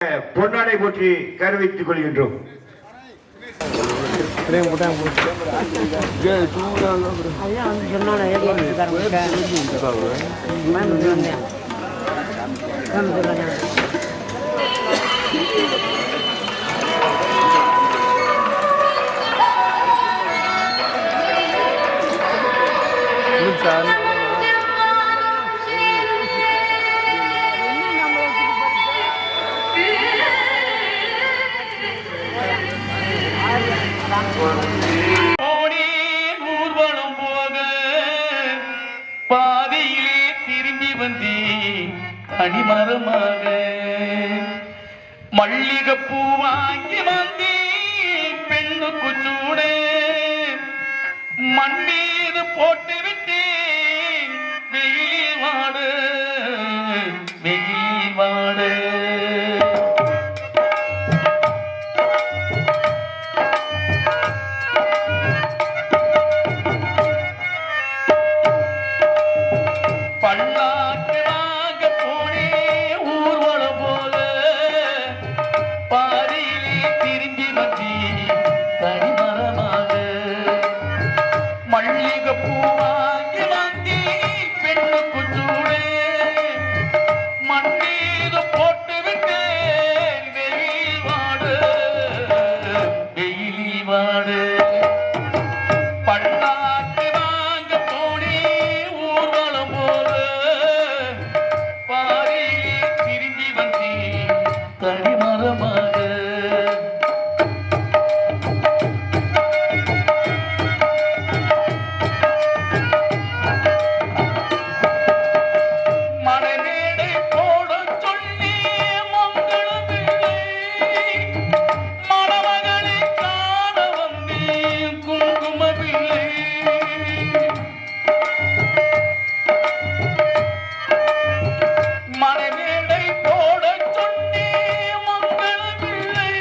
பொன்னாடை போற்றி கருவித்துக் கொள்கின்றோம். ஊர்வலம் போக பாதையிலே திரும்பி வந்தே அடிமரமாக மல்லிகைப்பூ வாங்கி வந்தே பெண்ணுக்கு சூட மண் மீது போட்டு விட்டேன் வெயிலில் வாடு வெயிலில் வாடு பல்லாக்களாக போனே ஊர்வலம் போல பாதியிலே திரும்பி வந்தே தனிமரமாக மல்லிகைப்பூ வாங்கி வந்தே பெண்ணுக்கு சூட மண் மீது போட்டு விட்டேன் வெயில் வாடு வெயிலில் வாடு பல்லாக்கு வாங்க போனே ஊர்வலம் போல பாதியிலே திரும்பி வந்தே தனிமரமாக மணமேடை போட சொல்லி மங்களமில்லை மணமகளை காண வந்தேன் குங்குமமில்லை மணமேடை போட சொன்னே மங்களமில்லை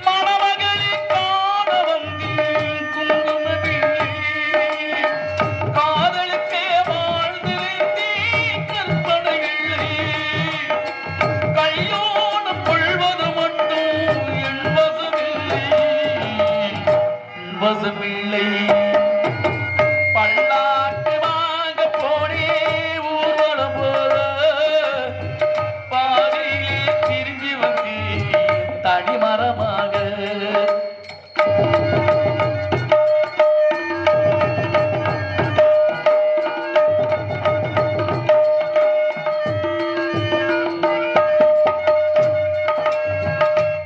மணமகளை காண வந்தேன் குங்குமமில்லை காதலுக்கே வாழ்ந்திருந்தேன் கற்பனை இல்லை கையோடு கொள்வது மட்டும் என் வசமில்லை வசமில்லை பல்லாக்கு வாங்க போனே ஊர்வலம் போல பாதியிலே திரும்பி வந்தே தனிமரமாக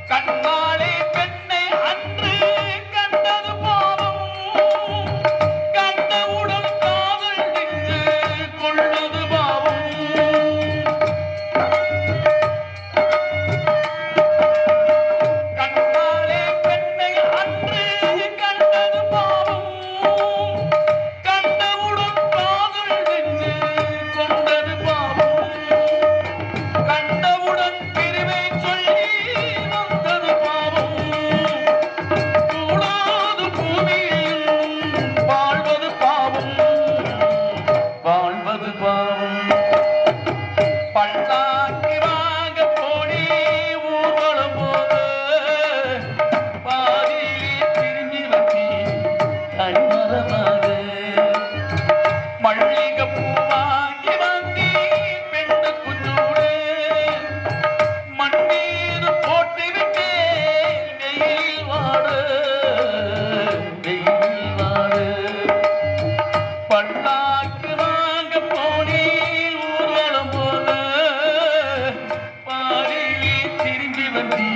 கண்ணாலே பெண்ணை அன்று கண்டது பாவம் கண்டவுடன் காதல் நெஞ்சு கொள்ளது பாவம் கண்ணாலே பெண்ணை அன்று கண்டது பாவம் கண்டவுடன் காதல் நெஞ்சு கொண்டது பாவம் கண்டவுடன் பிரிவை சொல்லி வந்தது பாவம் கூடாது பூமியில் வாழ்வது பாவம் வாழ்வது பாவம் பல்லாக்கு வாங்க போனே ஊர்வலம் போல பாதியிலே திரும்பி வந்தே தனிமரமாக மல்லிகைப்பூ வாங்கி வந்தே பெண்ணுக்கு சூட மண் மீது போட்டு விட்டேன் வெயில் வாடு வெயில் வாடு பல்லாக்கு வாங்க போனே ஊர்வலம் போல பாதியிலே திரும்பி வந்தே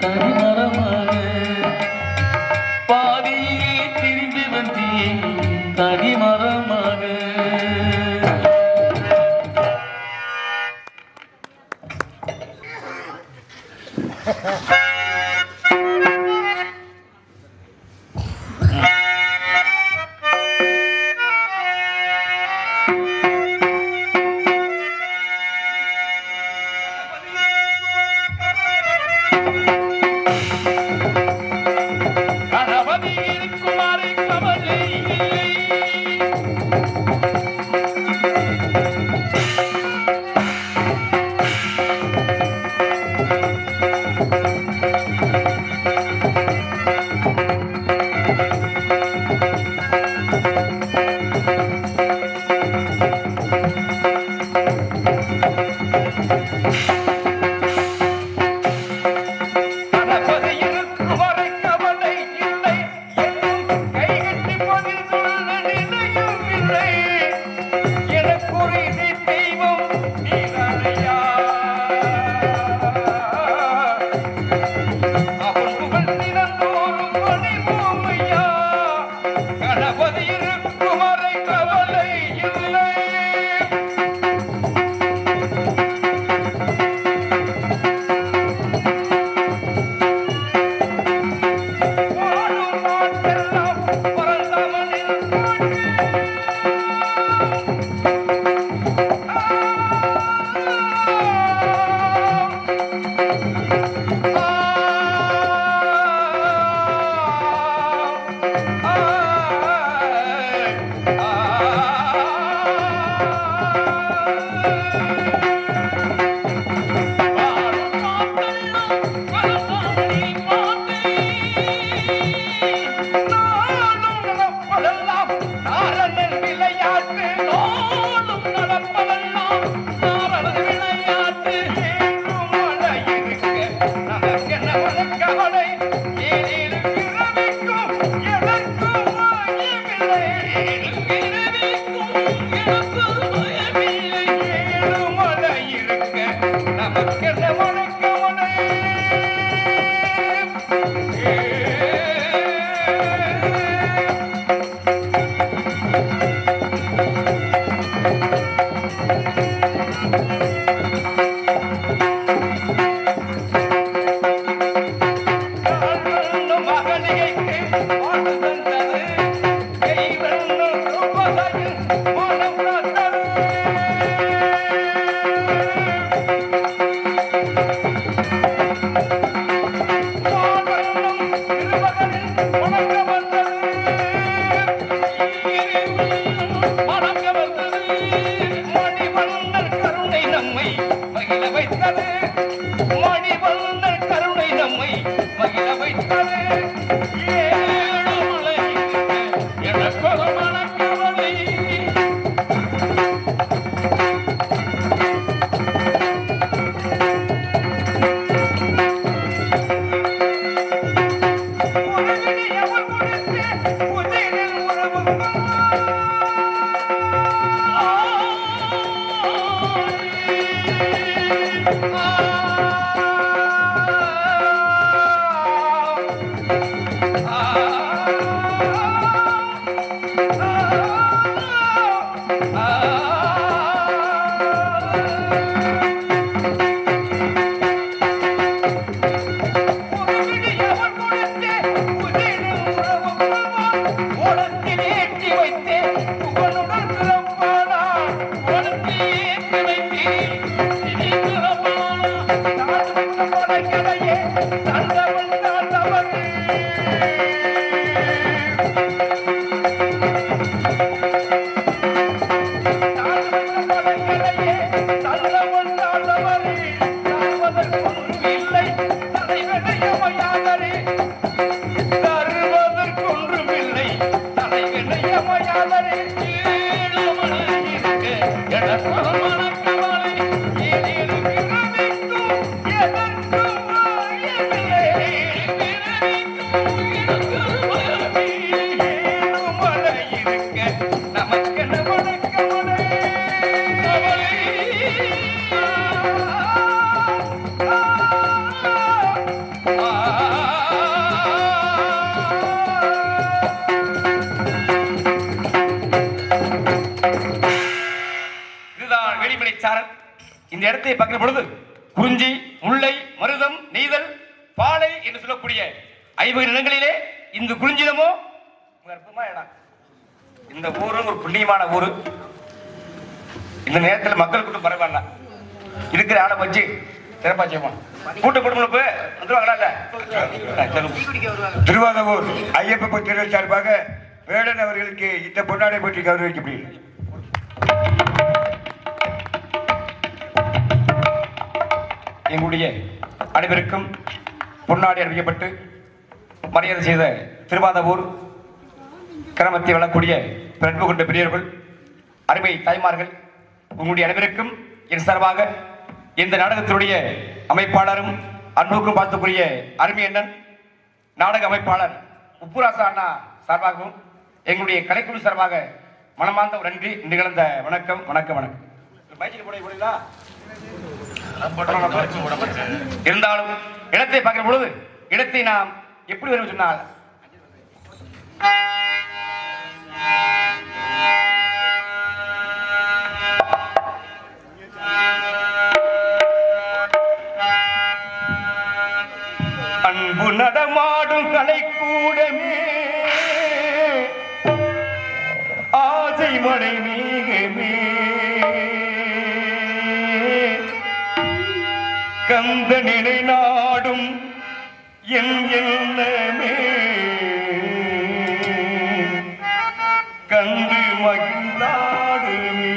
தனிமரமாக பாதியிலே திரும்பி வந்தே தனிமரமாக கணபதி இருக்குமாறு கவலை இல்லை இந்த இடத்தை பார்க்கிற பொழுது குறிஞ்சி, முல்லை, மருதம், நெய்தல், பாலை என்று சொல்லக்கூடிய 50 நிலங்களிலே இந்த குறிஞ்சிடமோ அற்புதமான இடம். இந்த ஊரும் ஒரு புண்ணியமான ஊரு. இந்த நேரத்தில் மக்கள் கூட்டம் பரவாயில்ல, இருக்கிற ஆளை வச்சு சிறப்பா செய்வோம். கூட்ட குடும்பம் வந்துருவாங்களா? திருவாதவூர் ஐயப்ப பக்தர்கள் சார்பாக வேடன் அவர்களுக்கு இந்த பொன்னாடை பற்றி கௌரவிக்கப்படுகிறது. எங்களுடைய அனைவருக்கும் பொன்னாடி அறிவிக்கப்பட்டு மரியாதை செய்த திருவாதவூர் கிராமத்தை வளரக்கூடிய பிறப்பு கொண்ட பெரியவர்கள், அருமை தாய்மார்கள், உங்களுடைய அனைவருக்கும் என் சார்பாக இந்த நாடகத்தினுடைய அமைப்பாளரும் அன்புக்கும் பார்த்துக்குரிய அருமை அண்ணன் நாடக அமைப்பாளர் உப்புராசா அண்ணா சார்பாகவும் எங்களுடைய கலைக்குழு சார்பாக மனமார்ந்த ஒரு நன்றி நிகழ்ந்த வணக்கம் வணக்கம் வணக்கம். இருந்தாலும் இடத்தை பார்க்கிற பொழுது இடத்தை நாம் எப்படி வரும் சொன்னால் அன்பு நடமாடும் கலைக்கூடமே, ஆசை மழை மேகமே, கந்த நினை நாடும் என் எண்ணமே கண்டு மகிழ்ந்தாடுமே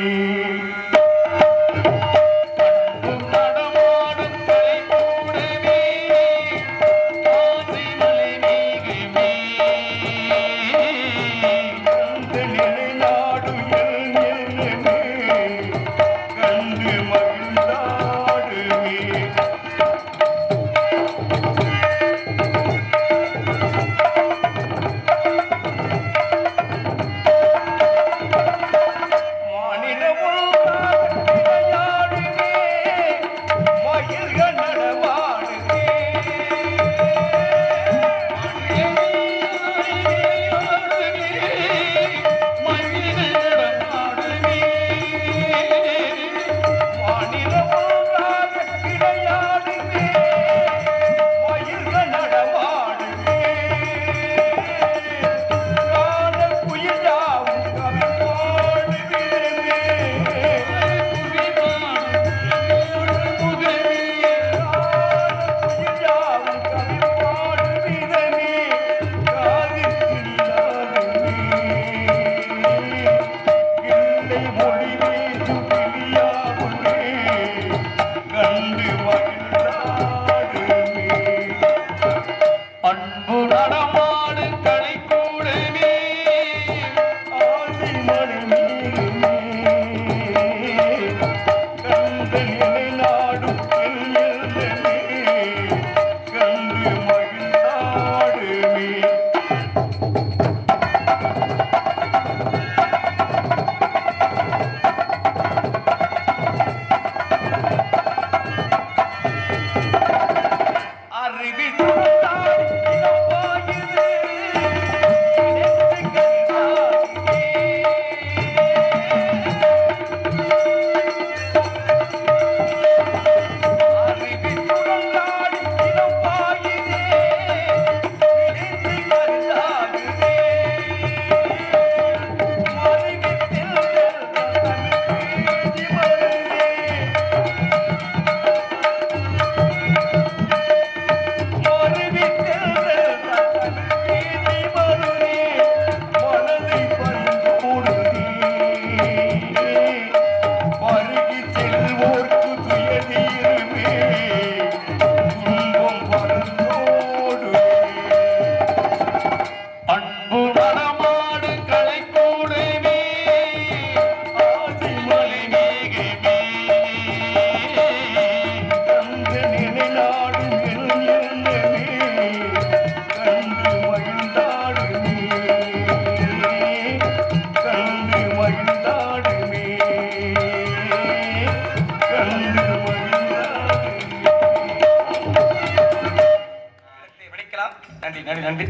நன்றி நன்றி நன்றி.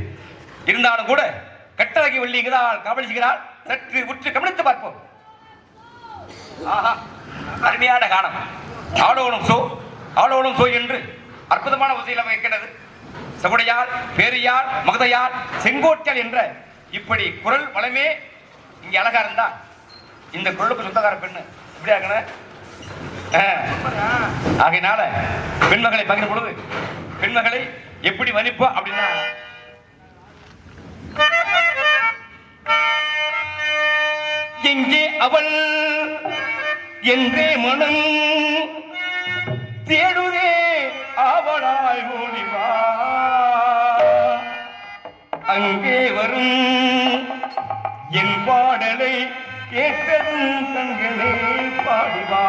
இருந்தாலும் கூட கட்டழகி வெள்ளிங்கிறாள் கவனிச்சுகிறாள். சற்று உற்று கவனித்து பார்ப்போம். ஆஹா, அருமையான காலம். ஆளோனும் சோ ஆளோனும் சோ என்று அற்புதமான உதவியில் இருக்கிறது. சகுடையார், பேரியார், மகதையார், செங்கோட்டியார் என்ற இப்படி குரல் வளமே இங்க அழகா இருந்தா இந்த குரலுக்கு சொந்தக்கார பெண்ணு இப்படி ஆகணும். ஆகையினால பெண்மகளை பகிரும் பொழுது பெண்மகளை எப்படி மதிப்பா அப்படின்னா எங்கே அவள் என்றே மனம் தேடுதே அவளாய் ஓடிவா அங்கே வரும் என் பாடலை கேட்டதும் கண்களே பாடிவா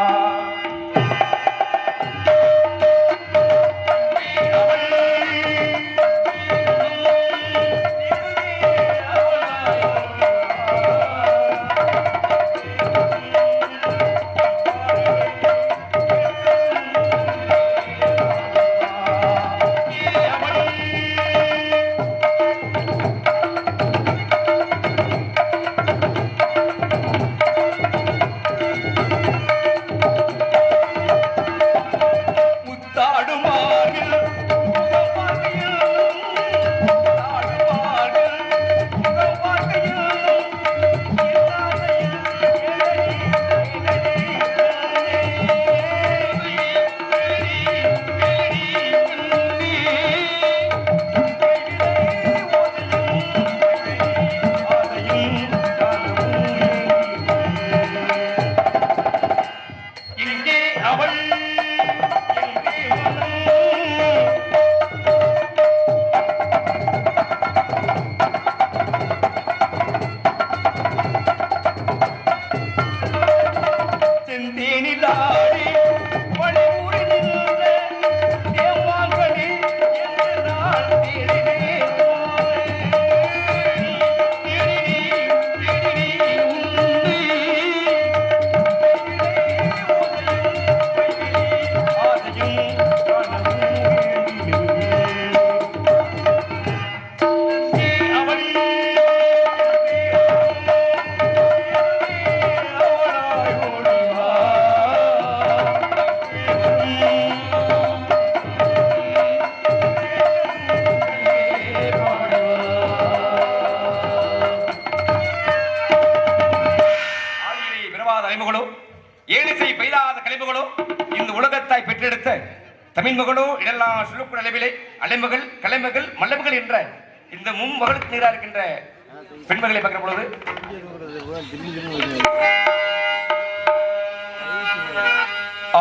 அம்மின்மகளோ இதெல்லாம் சொல்லக்கூடிய அளவிலே அலைமகள் கலைமகள் மல்லமகள் என்ற இந்த மும்மகளுக்கு நீரா இருக்கின்ற பெண்மகளை பார்க்கிற பொழுது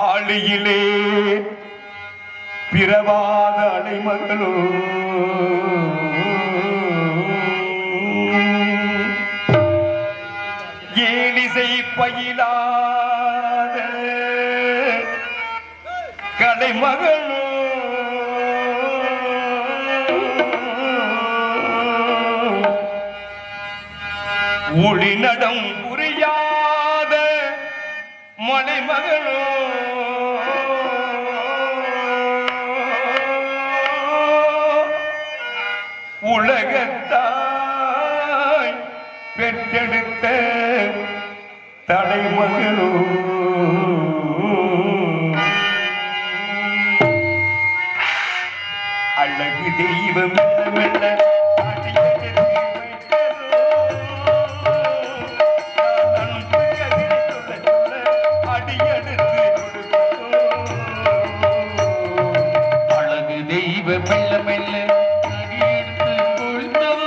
ஆளியிலே பிறவாத அலைமகளோ ஏலிசை பயிலாத கலைமகளோ ஒளிநடம் புரியாத மலைமகளோ உலகத்தாய் பெற்றெடுத்த தலைமகளோ அழகு தெய்வம் மெல்ல அழகு தெய்வ மெல்ல மெல்ல அடியெடுத்து கொள்தவோ.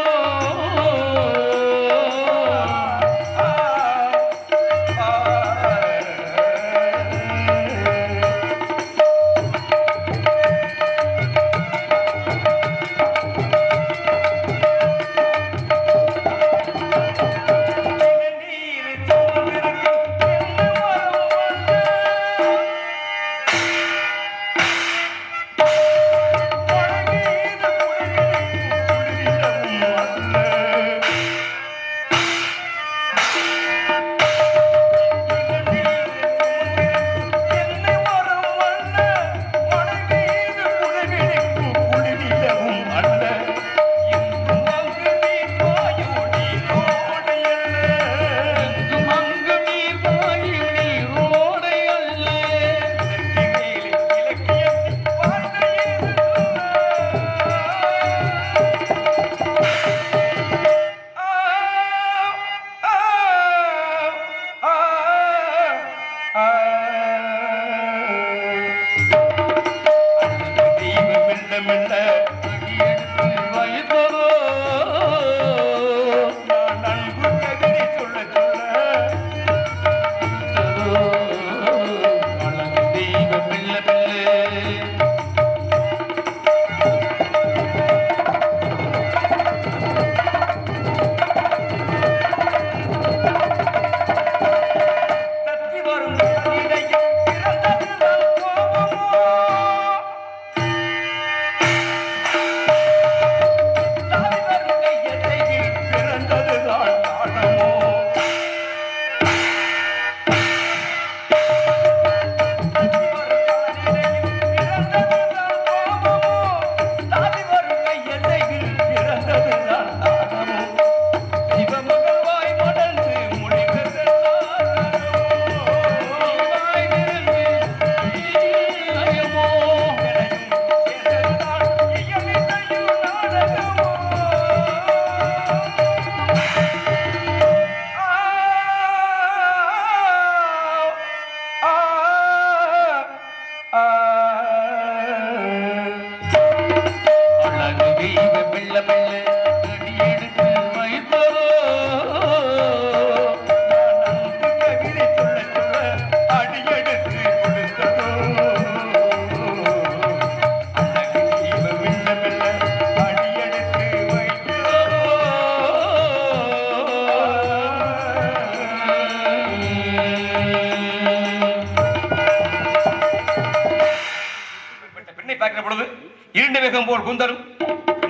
போல் கூந்தலும்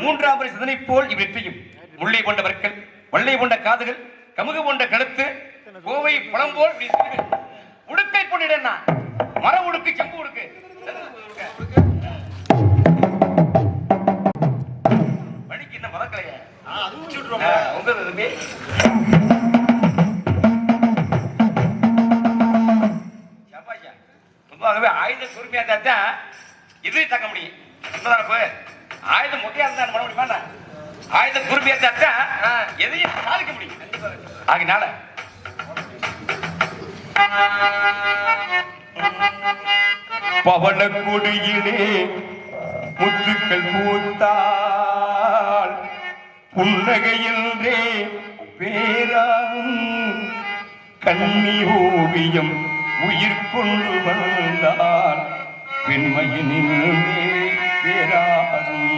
மூன்றாம் பரி சிதனை போல் இவற்றையும் முல்லை போன்ற பற்கள் வள்ளை போன்ற காதுகள் கமுகு போன்ற கழுத்து கோவை பழம் போல் உடுக்கை பொண்ணிடனா மர உடுக்கு செம்பு உடுக்கு வழிக்கு என்ன மறக்கலையா உங்க தம்பி பொதுவாகவே ஆயுத கூர்மையா தான் இது தாக்க முடியும். ஆயுதம் மொட்டையா இருந்தா பண்ண முடியுமா? ஆயுதம் கூர்மையா தான் எதையும் சாதிக்க முடியும். ஆகினால பவளக்கொடியிலே முத்துக்கள் பூத்தாள் புன்னகையின்றே பேராகும் கன்னி ஓவியம் உயிர் கொண்டு வந்தால் பெண்மையினிலே பேராகும்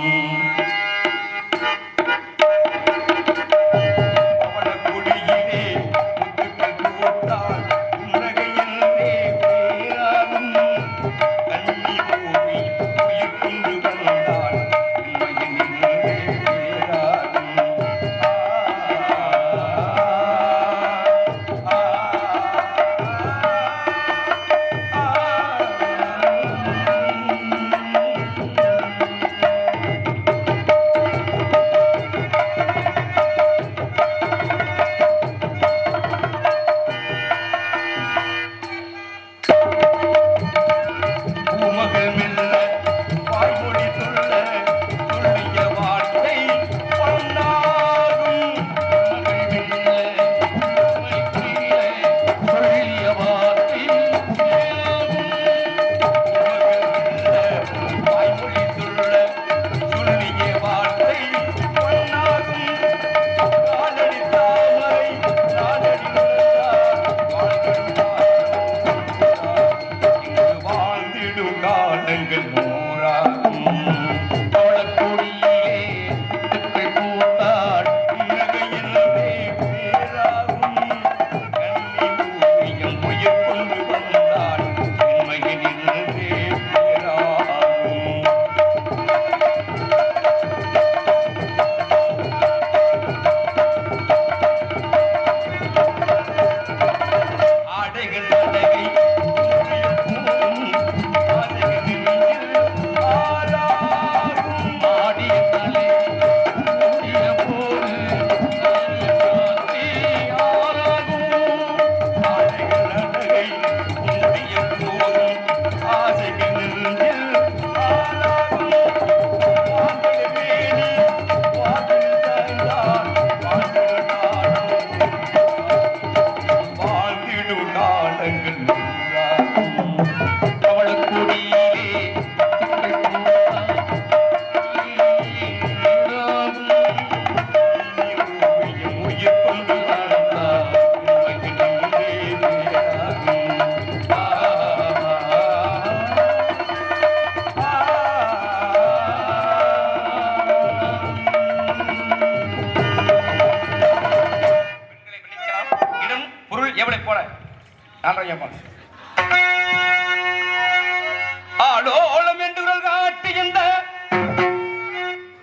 ஆளோளம் என்று காட்டி இந்த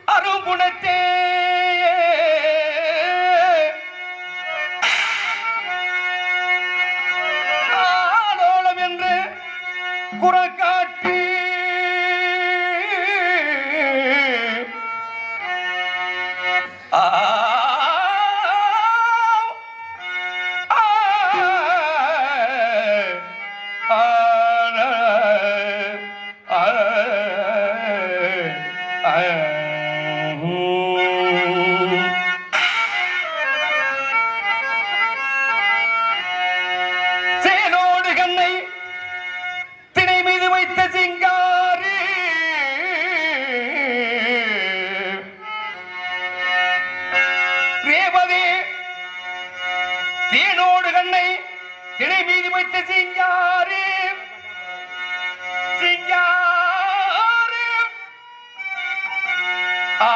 அரும்புணத்தே ஆளோளம் என்று குரல் காட்டி சேனோடு கண்ணை திணை மீது வைத்த சிங்காரி ரேவதி தேனோடு கண்ணை திணை மீது வைத்த சிங்காரி சிங்காரி ஆ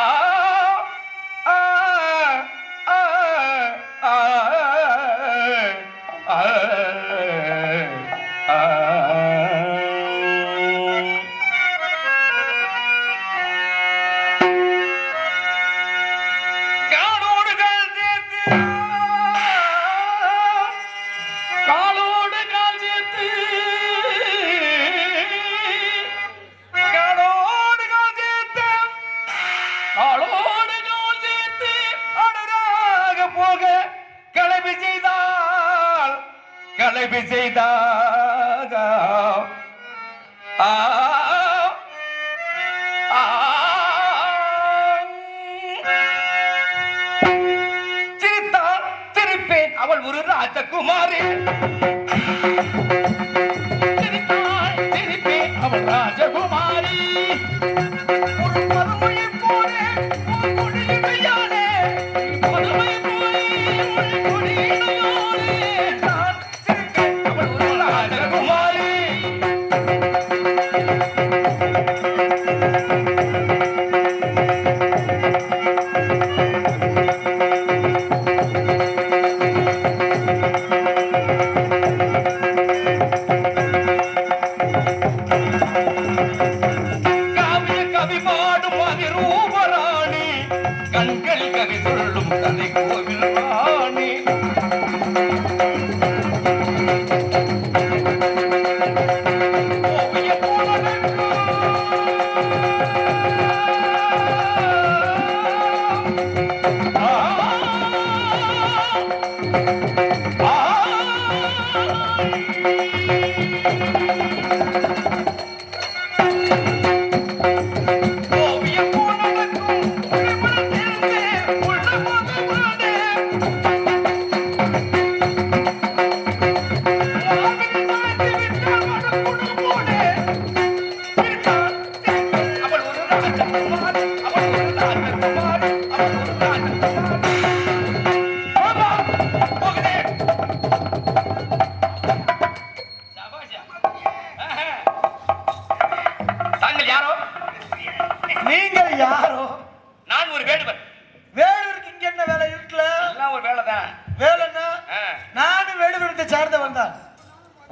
ஆ ஆ ஆ கலைப்பு செய்தாக சிரித்தால் சிரிப்பேன் அவள் ஒரு ராஜகுமாரி சிரித்தால் சிரிப்பேன் அவள்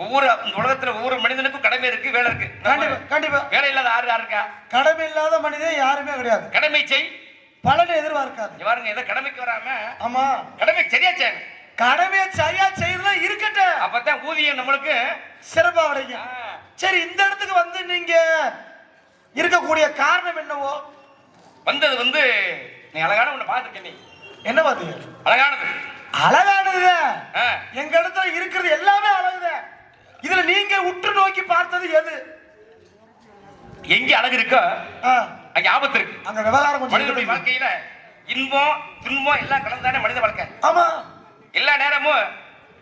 ஒவ்வொரு உலகத்துல ஒவ்வொரு மனிதனுக்கும் கடமை இருக்கு, வேலை இருக்கு. கண்டிப்பா கண்டிப்பா. வேலை இல்லாத யாரு இருக்கா? கடமை இல்லாத மனிதன் யாருமே கிடையாது. கடமை செய், பலனை எதிர்பார்க்காது. பாருங்க, ஏதோ கடமைக்கு வராம. ஆமா, கடமை சரியா செய்யணும். கடமையை சரியா செய்யலாம் இருக்கட்டும், அப்பதான் ஊதியம் நம்மளுக்கு சிறப்பா கிடைக்கும். சரி, இந்த இடத்துக்கு வந்து நீங்க இருக்கக்கூடிய காரணம் என்னவோ? வந்தது வந்து நீ அழகான ஒண்ணு பாத்துக்க. நீ என்ன பாத்தீங்க? அழகானது. அழகானது எங்க இடத்துல இருக்கிறது எல்லாமே அழகுதான். இதுல நீங்க உற்று நோக்கி பார்த்தது எது? எங்க அழகு இருக்கோ அங்க ஆபத்து இருக்கு. அங்க விவகாரம் மனிதனுடைய வாழ்க்கையில இன்பம் துன்பம் எல்லாம் கலந்தானே மனித வாழ்க்கை. ஆமா, எல்லா நேரமும்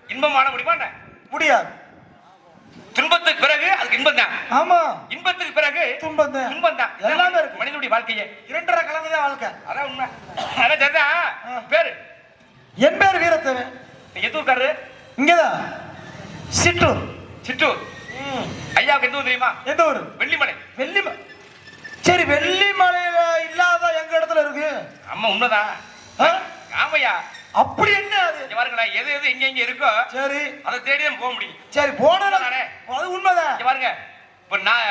இன்பம் ஆட முடியுமா? முடியாது. துன்பத்துக்கு பிறகு அதுக்கு இன்பம் தான். ஆமா, இன்பத்துக்கு பிறகு துன்பம் தான். துன்பம் தான். எல்லாமே இருக்கு மனிதனுடைய வாழ்க்கையே. இரண்டரை கலந்ததான் வாழ்க்கை. அதான் உண்மை. அதான் சரிதான். பேரு என் பேர் வீரத்தேவன். எந்த ஊருக்காரு? இங்கதான், சிற்றூர். சிற்றூர். ஐயாவுக்கு எந்த ஊர் தெரியுமா? எந்த ஊர்? வெள்ளிமலை. வெள்ளிமலை. சரி, வெள்ளிமலையில இல்லாத எங்க இடத்துல இருக்கு? அம்மா உண்மைதான். ஆமையா, அப்படி என்ன அது? பாருங்களா, எது எது எங்க எங்க இருக்கோ சரி அதை தேடி தான் போக முடியும். சரி, போனதானே, அது உண்மைதான். பாருங்க, இப்ப நான்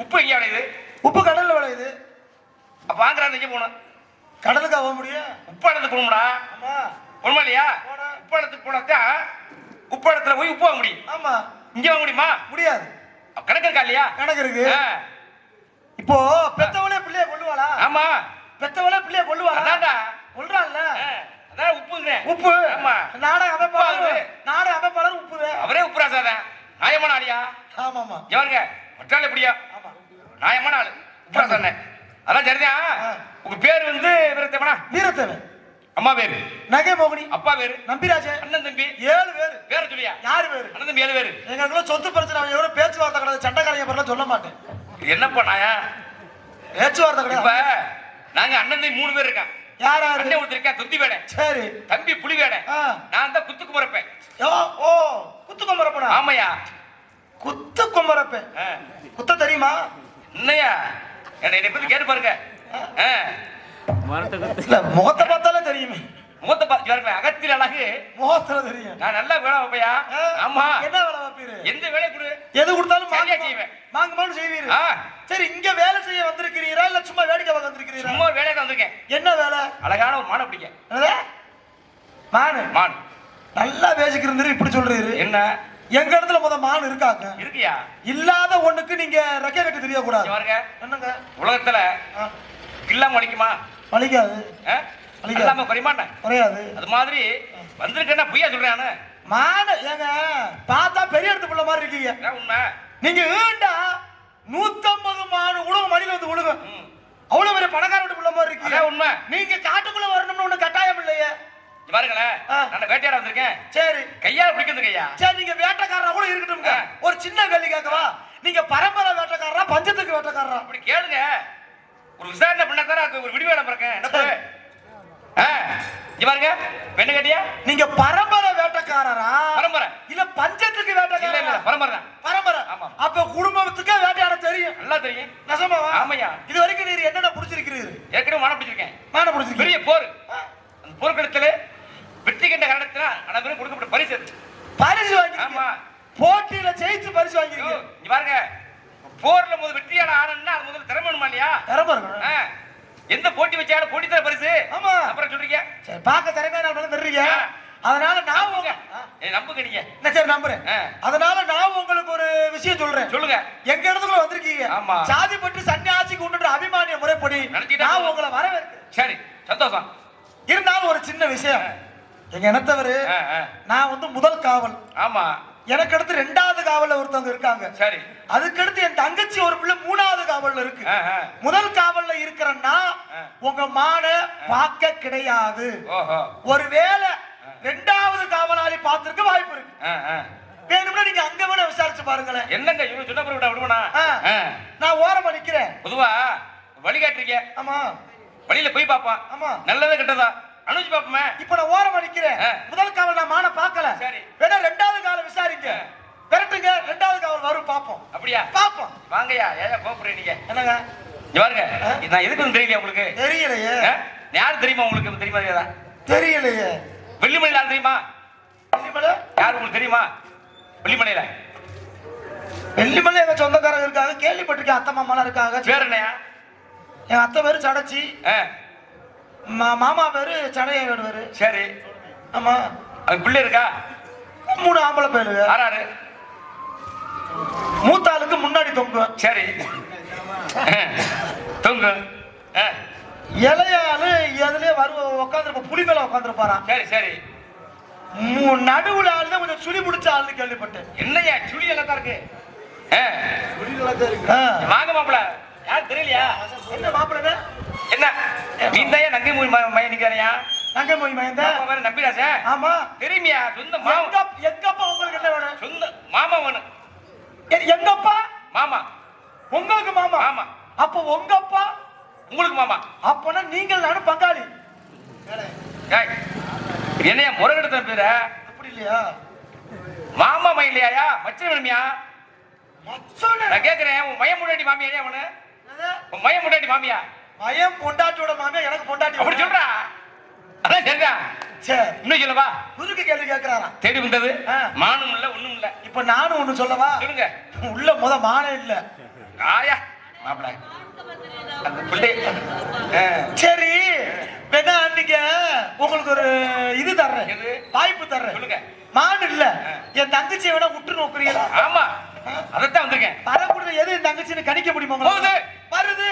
உப்பு எங்க விளையுது? உப்பு கடல்ல விளையுது. அப்ப வாங்குறாங்க எங்க போகணும்? கடலுக்கு ஆக முடியும். உப்பாடத்துக்கு போகணும்டா. ஆமா, போகணுமா இல்லையா? உப்பாடத்துக்கு போனாதான் உப்பாடத்துல போய் உப்பு வாங்க முடியும். ஆமா, இங்க வாங்க முடியுமா? முடியாது. கணக்கு இருக்கா இல்லையா? கணக்கு இருக்கு. இப்போ பெத்தவளே பிள்ளைய கொல்லுவாளா? ஆமா, பெத்தவளே பிள்ளைய கொல்லுவாளா? அதான்டா கொல்றான்ல. அதான் உப்புங்கிறேன். உப்பு. ஆமா, நாடக அமைப்பாளர் உப்பு. அவரே உப்புராசாதான். நியாயமான ஆளியா? ஆமாமா. எவருங்க மற்றாள் எப்படியா? ஆமா, நியாயமான ஆளு உப்புராசானே. அதான் சரிதான். உங்க பேர் வந்து வீரத்தேவனா? வீரத்தேவன். அம்மா பேரு நகை மோகினி. அப்பா பேரு நம்பிராஜ. அண்ணன் தம்பி 7 பேரு. பேர சொல்லியா? யாரு பேரு? அண்ணன் தம்பி 7 பேரு. எங்களுக்குள்ள சொத்து பிரச்சனை எவ்வளவு பேச்சுவார்த்தை கிடையாது. சண்டைக்காரங்க பேர்லாம் சொல்ல மாட்டேன். என்னப்பா நாயா பேச்சுவார்த்தை கிடையாது. இப்ப நாங்க அண்ணன் தம்பி 3 பேர் இருக்கேன். யார் யாரு? அண்ணன் ஒருத்தர் இருக்கா துந்தி வேடை. சரி. தம்பி புலி வேடை. நான் தான் குத்து குமரப்பேன். ஓ, குத்து குமரப்பனா? ஆமையா, குத்து குமரப்பேன். குத்த தெரியுமா? என்னையா என்னை பத்தி கேட்டு பாருங்க. முகத்தை பார்த்தாலே தெரியுமே. முகத்தை பார்த்து அகத்தில் அழகு முகத்துல தெரியும். நான் நல்லா வேலை வைப்பையா? ஆமா. என்ன வேலை வைப்பீரு? எந்த வேலையை கொடு, எது கொடுத்தாலும் சரியா செய்வேன். மாங்கமான்னு செய்வீரு. சரி, இங்க வேலை செய்ய வந்திருக்கிறீரா இல்ல சும்மா வேடிக்கை பார்க்க வந்திருக்கிறீரா? சும்மா வேலையை வந்திருக்கேன். என்ன வேலை? அழகான ஒரு மானை பிடிக்க. மானு? மான். நல்லா பேசிக்கிறீரு, இப்படி சொல்றீரு. என்ன எங்க இடத்துல மான் இருக்காங்க? இருக்கியா? இல்லாத ஒண்ணுக்கு நீங்க ரெக்கை கட்டி தெரிய கூடாது. பாருங்க, என்னங்க உலகத்துல இல்லாம வலிக்குமா? வலிக்காது. இல்லாம குறைமாட்ட குறையாது. அது மாதிரி வந்திருக்கேன்னா பொய்யா சொல்றானு மான. ஏங்க பார்த்தா பெரிய இடத்து பிள்ளை மாதிரி இருக்கீங்க. உண்மை. நீங்க ஏண்டா 150 மாடு உலக மடியில வந்து விழுங்க. அவ்வளவு பெரிய பணக்கார வீட்டு பிள்ளை மாதிரி இருக்கீங்க. உண்மை. நீங்க காட்டுக்குள்ள வரணும்னு ஒண்ணு கட்டாயம் இல்லையே. பாருங்களேன், நான் வேட்டையாட வந்திருக்கேன். சரி, கையால பிடிக்கிறது கையா. சரி, நீங்க வேட்டைக்காரனா கூட இருக்கட்டும். ஒரு சின்ன கேள்வி கேட்கவா? நீங்க பரம்பரை வேட்டக்காரரா பஞ்சத்துக்கு வேட்டக்காரரா? அப்படி கேளுங்க. ஒரு விசாரணை பண்ணாதான் அது ஒரு விடுவேலை பிறக்கேன். என்ன இங்க பாருங்க, பெண்ணு கேட்டியா? நீங்க பரம்பரை வேட்டக்காரரா? பரம்பரை இல்ல பஞ்சத்துக்கு இல்ல வேட்டக்காரரா? இல்ல பரம்பரை தான். பரம்பரை. ஆமா. அப்ப குடும்பத்துக்கே வேட்டையாட தெரியும். நல்லா தெரியும். நசமாவா? ஆமையா. இது வரைக்கும் நீர் என்னென்ன புடிச்சிருக்கிறீரு? ஏற்கனவே மானம் பிடிச்சிருக்கேன். மானம் புடிச்சிருக்கீங்க. பெரிய போர். அந்த போர்க்களத்துல வெற்றி கண்ட காரணத்தினா அனைவரும் கொடுக்கப்பட்ட பரிசு அது. பரிசு வாங்கி. ஆமா. போட்டியில ஜெயிச்சு பரிசு வாங்கிருக்கீங்க. இங்க பாருங்க, போர்ல முதல் வெற்றியான ஆனன்னா அது முதல்ல திறமை வேணுமா இல்லையா? திறமை இருக்கணும். எந்த போட்டி வச்சாலும் போட்டி தர பரிசு. ஆமா. அப்புறம் சொல்றீங்க சரி, பார்க்க திறமையான ஆளு தெரியுங்க. அதனால நான் நம்புங்க நீங்க. நான் சரி நம்புறேன். அதனால நான் உங்களுக்கு ஒரு விஷயம் சொல்றேன். சொல்லுங்க. எங்க இடத்துக்குள்ள வந்திருக்கீங்க. ஆமா. சாதி பட்டு சன்னியாசிக்கு உண்டு அபிமானிய முறைப்படி நான் உங்களை வரவேற்கிறேன். சரி, சந்தோஷம். இருந்தாலும் ஒரு சின்ன விஷயம். எங்க இனத்தவரு நான் வந்து முதல் காவல். ஆமா. எனக்கு அடுத்து 2வது காவல்ல ஒருத்தவங்க இருக்காங்க. சரி. அதுக்கு அடுத்து என் தங்கச்சி ஒரு பிள்ளை 3வது காவல்ல இருக்கு. முதல் காவல்ல இருக்கிறன்னா உங்க மான பார்க்க கிடையாது. ஒருவேளை 2வது காவலாளி பார்த்திருக்க வாய்ப்பு இருக்கு. வேணும்னா நீங்க அங்க வேணா விசாரிச்சு பாருங்களேன். என்னங்க இவரு சொன்ன பிறகு விடுவனா? நான் ஓரமா நிக்கிறேன். பொதுவா வழிகாட்டுறீங்க. ஆமா. வழியில போய் பாப்பான். ஆமா. நல்லதா கெட்டதா அனுஜி பாப்போமே. இப்ப நான் ஓரமா நிக்கிறேன். முதல் காவல் நான் மான பார்க்கல. சரி. வேணா 2வது காவல் விசாரிங்க. விரட்டுங்க. 2வது காவல் வரும் பாப்போம். அப்படியா? பாப்போம். வாங்கயா. ஏன் கோபப்படுறீங்க நீங்க? என்னங்க? இங்க பாருங்க. நான் எதுக்கு வந்து தெரியலையா உங்களுக்கு? தெரியலையே. யார் தெரியுமா உங்களுக்கு? தெரியுமா தெரியாதா? தெரியலையே. வெள்ளிமலையில யார் தெரியுமா? வெள்ளிமலை யார் உங்களுக்கு தெரியுமா? வெள்ளிமலையில வெள்ளிமலை எங்க சொந்தக்காரங்க இருக்காங்க, கேள்விப்பட்டிருக்கேன். அத்தை மாமாலாம் இருக்காங்க. பேர் என்னையா? என் அத்தை பேரு சடச்சி. மாமா பேரு சடைய வேடுவாரு. சரி. ஆமா. அது பிள்ளை இருக்கா? 3 ஆம்பளை பேருங்க. ஆறாரு. மூத்த ஆளுக்கு முன்னாடி தொங்குவேன். சரி. தொங்கு. இளையாளு எதுலயே உட்காந்துருப்ப புலி மேல உட்காந்துருப்பாராம். சரி சரி. நடுவுல ஆளு கொஞ்சம் சுழி முடிச்ச ஆளு கேள்விப்பட்டேன். என்னையா சுழி எல்லாம் தான் இருக்கு? வாங்க மாப்பிள. யார் தெரியலையா? என்ன மாப்பிள்ள? என்ன நீ தான் நங்கை மூவி மையம் நிக்கிறியா? நங்கை மூவி மையம் தான். நம்பிராச. ஆமா. தெரியுமியா? சொந்த மாமா. எங்கப்பா உங்களுக்கு என்ன வேணும்? சொந்த மாமா வேணும். எங்கப்பா? மாமா. உங்களுக்கு மாமா? ஆமா. அப்ப உங்கப்பா உங்களுக்கு மாமா. அப்பனா நீங்கள் நானும் பங்காளி. என்னையா முருகெடுத்த பேர? அப்படி இல்லையா? மாமா மை இல்லையா? மச்சன் வேணுமியா? மச்சன். நான் கேக்குறேன், உன் மயம் முன்னாடி மாமியா அவனு? உன் மயம் முன்னாடி மாமியா? மயம் பொண்டாட்டியோட மாமியா, எனக்கு பொண்டாட்டி. அப்படி சொல்றா? அதான் சரிடா. சரி, இன்னும் சொல்லவா? புதுக்கு கேள்வி கேட்கிறாரா? தேடி வந்தது மானும் இல்ல ஒண்ணும் இல்ல. இப்ப நானும் ஒண்ணு சொல்லவா? சொல்லுங்க. உள்ள மானே இல்ல. ஆயா மாப்பிள அந்த பிள்ளை. சரி, வேணா நீங்க உங்களுக்கு ஒரு இது தர்றேன், வாய்ப்பு தர்றேன். சொல்லுங்க. மான் இல்ல, என் தங்கச்சியை வேணா உற்று நோக்குறீங்களா? ஆமா, அதத்தான் வந்திருக்கேன். வரக்கூடிய எது என் தங்கச்சின்னு கணிக்க முடியுமா? போகுது வருது.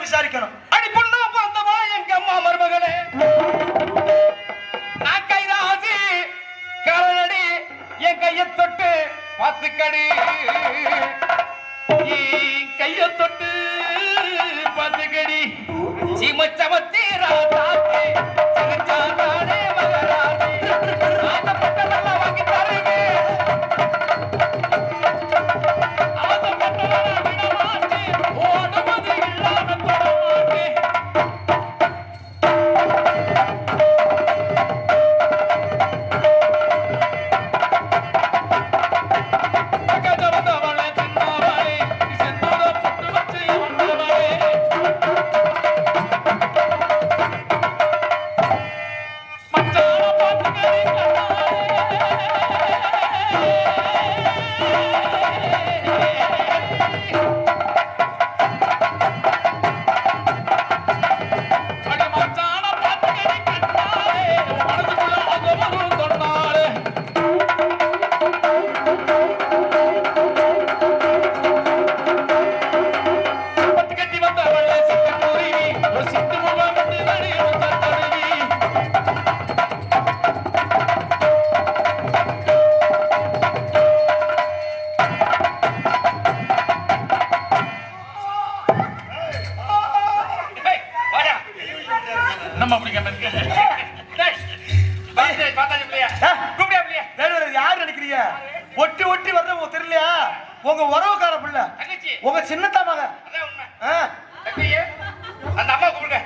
விசாரிக்கணும். அடி பொண்ணா பார்த்தவா எங்க அம்மா மருமகளே, நான் கைராசி காலடி என் கைய தொட்டு பாத்துக்கடி, கைய தொட்டு பாத்துக்கடி, சீமச்சமத்தீரா தாத்தே சிரிச்சாதானே மகராசி, ஆசைப்பட்ட நல்லா வாங்கி தருவே, ஆசைப்பட்ட விடமாட்டே, ஓடுவது இல்லாம தொடமாட்டே. பக்கத்துல என்னம்மா அப்படி கேட்டீங்க? யாரு நினைக்கிறீங்க? ஒட்டி ஒட்டி வர்ற உங்க தெரியலையா? உங்க உறவுக்கார பிள்ளை, உங்க சின்னத்தா மக. அந்த அம்மா கூப்பிடுங்க.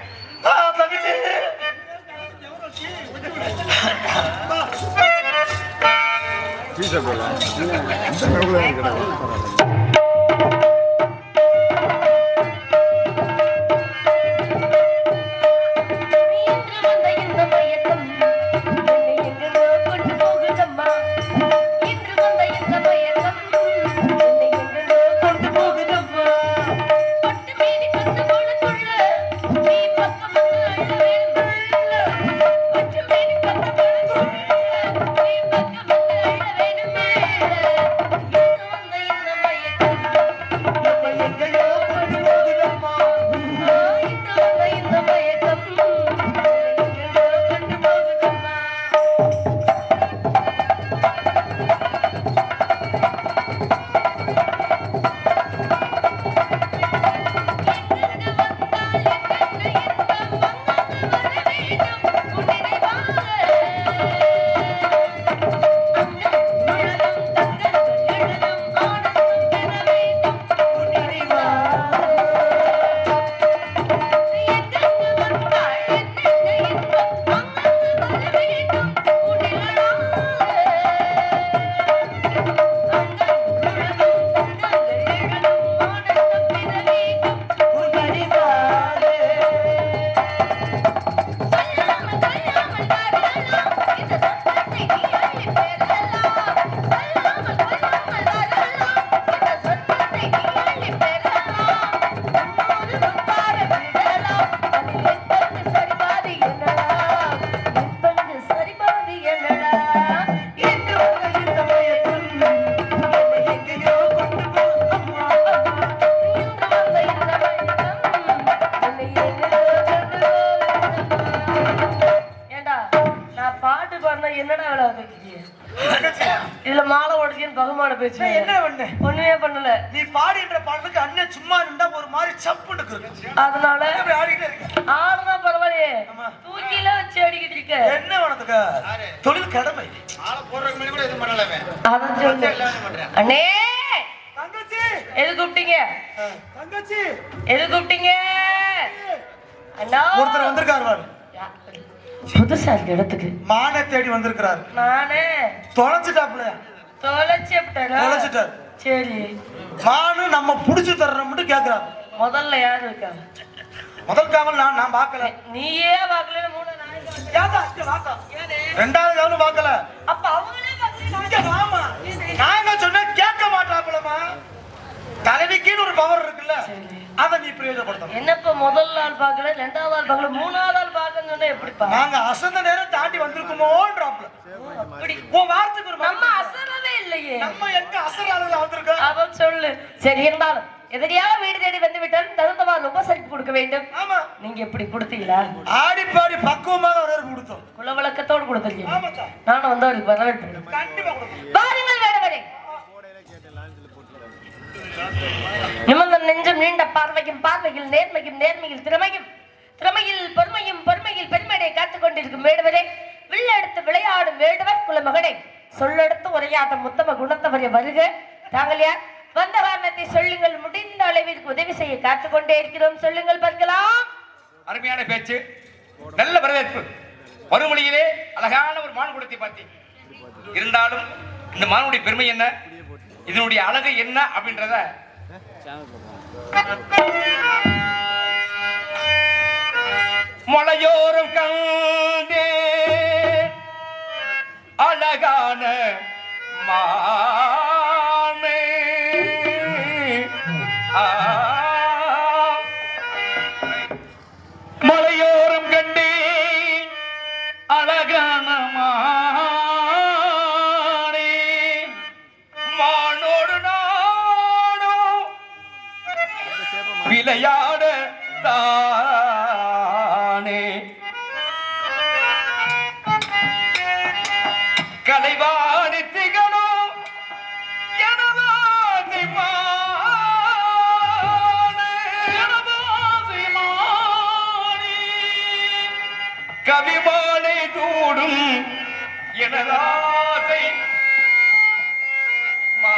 தங்கச்சி இதுல மாலை உடைக்கன்னு பகுமான பேச்சு என்ன பண்ண? ஒண்ணுமே பண்ணல. நீ பாடின்ற பாடலுக்கு அண்ணன் சும்மா நின்றா ஒரு மாதிரி சப்புன்னு இருக்கு. அதனால அப்படி ஆடிட்டே இருக்க. ஆடுனா பரவாயில்லையே, ஆமா. தூக்கில வச்சு அடிக்கிட்டு இருக்க. என்ன உனக்கு தொழில் கடமை? ஆளை போடுறதுக்கு முன்னாடி கூட எதுவும் பண்ணலவே. அதான் சொல்லு. அண்ணே தங்கச்சி எது கூப்பிட்டீங்க? தங்கச்சி எது கூப்பிட்டீங்க? அண்ணா ஒருத்தர் வந்திருக்காரு பாரு. புதுசா இருக்கு இடத்துக்கு. மானை தேடி வந்திருக்கிறாரு. நானே தொலைச்சிட்டாப்ல. தொலைச்சிட்டாரு. சரி, மானு நம்ம புடிச்சு தர்றோம்னு கேக்குறாரு. முதல்ல யாரு இருக்கா? முதல் காவல் நான் பார்க்கல. நீயே பார்க்கல. மூணு ரெண்டாவது காவலும் பார்க்கல. அப்ப அவங்களே இங்க வாமா. நான் என்ன சொன்னேன் கேட்க மாட்டாப்லமா. தலைவிக்குன்னு ஒரு பவர் இருக்குல்ல, அதை நீ பிரயோஜனப்படுத்தணும். என்னப்பா முதல் நாள் பார்க்கல, ரெண்டாவது நாள் பார்க்கல, மூணாவது நாள் பார்க்கணும்னா எப்படிப்பா? நாங்க அசந்த நேரம் தாண்டி வந்திருக்குமோன்றாப்ல. அப்படி உன் வார்த்தைக்கு ஒரு நம்ம அசரவே இல்லையே. நம்ம எங்க அசராளர்கள் வந்திருக்கோம்? அவன் சொல்லு. சரி, இருந்தாலும் எதிரியாக வீடு தேடி வந்து விட்டாலும் தகுந்தவாறு உபசரிப்பு கொடுக்க வேண்டும். ஆமா. நீங்க எப்படி கொடுத்தீங்களா? ஆடி பாடி பக்குவமாக வரவேற்பு கொடுத்தோம். குலவழக்கத்தோடு கொடுத்துருக்கீங்க. ஆமாக்கா. நானும் வந்தவருக்கு வரவேற்பு. கண்டிப்பா கொடுப்போம். வாருங்கள் வேடவரே. நிமிர்ந்த நெஞ்சம் நீண்ட பார்வையும் பார்வையில் நேர்மையும் நேர்மையில் திறமையும் திறமையில் பொறுமையும் பொறுமையில் பெருமையை காத்துக் கொண்டிருக்கும் வேடுவரே, வில்லெடுத்து விளையாடும் வேடுவர் குலமகனே, சொல்லெடுத்து உரையாட்டம் முத்தம குணத்தவரை வருக. தாங்கள் யார்? வந்த காரணத்தை சொல்லுங்கள். முடிந்த அளவிற்கு உதவி செய்ய காத்துக் கொண்டே இருக்கிறோம். சொல்லுங்கள் பார்க்கலாம். அருமையான பேச்சு, நல்ல வரவேற்பு. மறுமொழியிலே அழகான ஒரு மான் குடத்தை பார்த்தேன். இருந்தாலும் இந்த மானுடைய பெருமை என்ன, இதனுடைய அழகு என்ன அப்படின்றத மலையோரம் கண்டே அழகான மானே. மலையோரம் கண்டே அழகான மானே, மானோடு நானும் விளையாட தானே. கலைவாணி திகழும் எனவாதி மானே, எனவாதி மானே. எனதாசை மா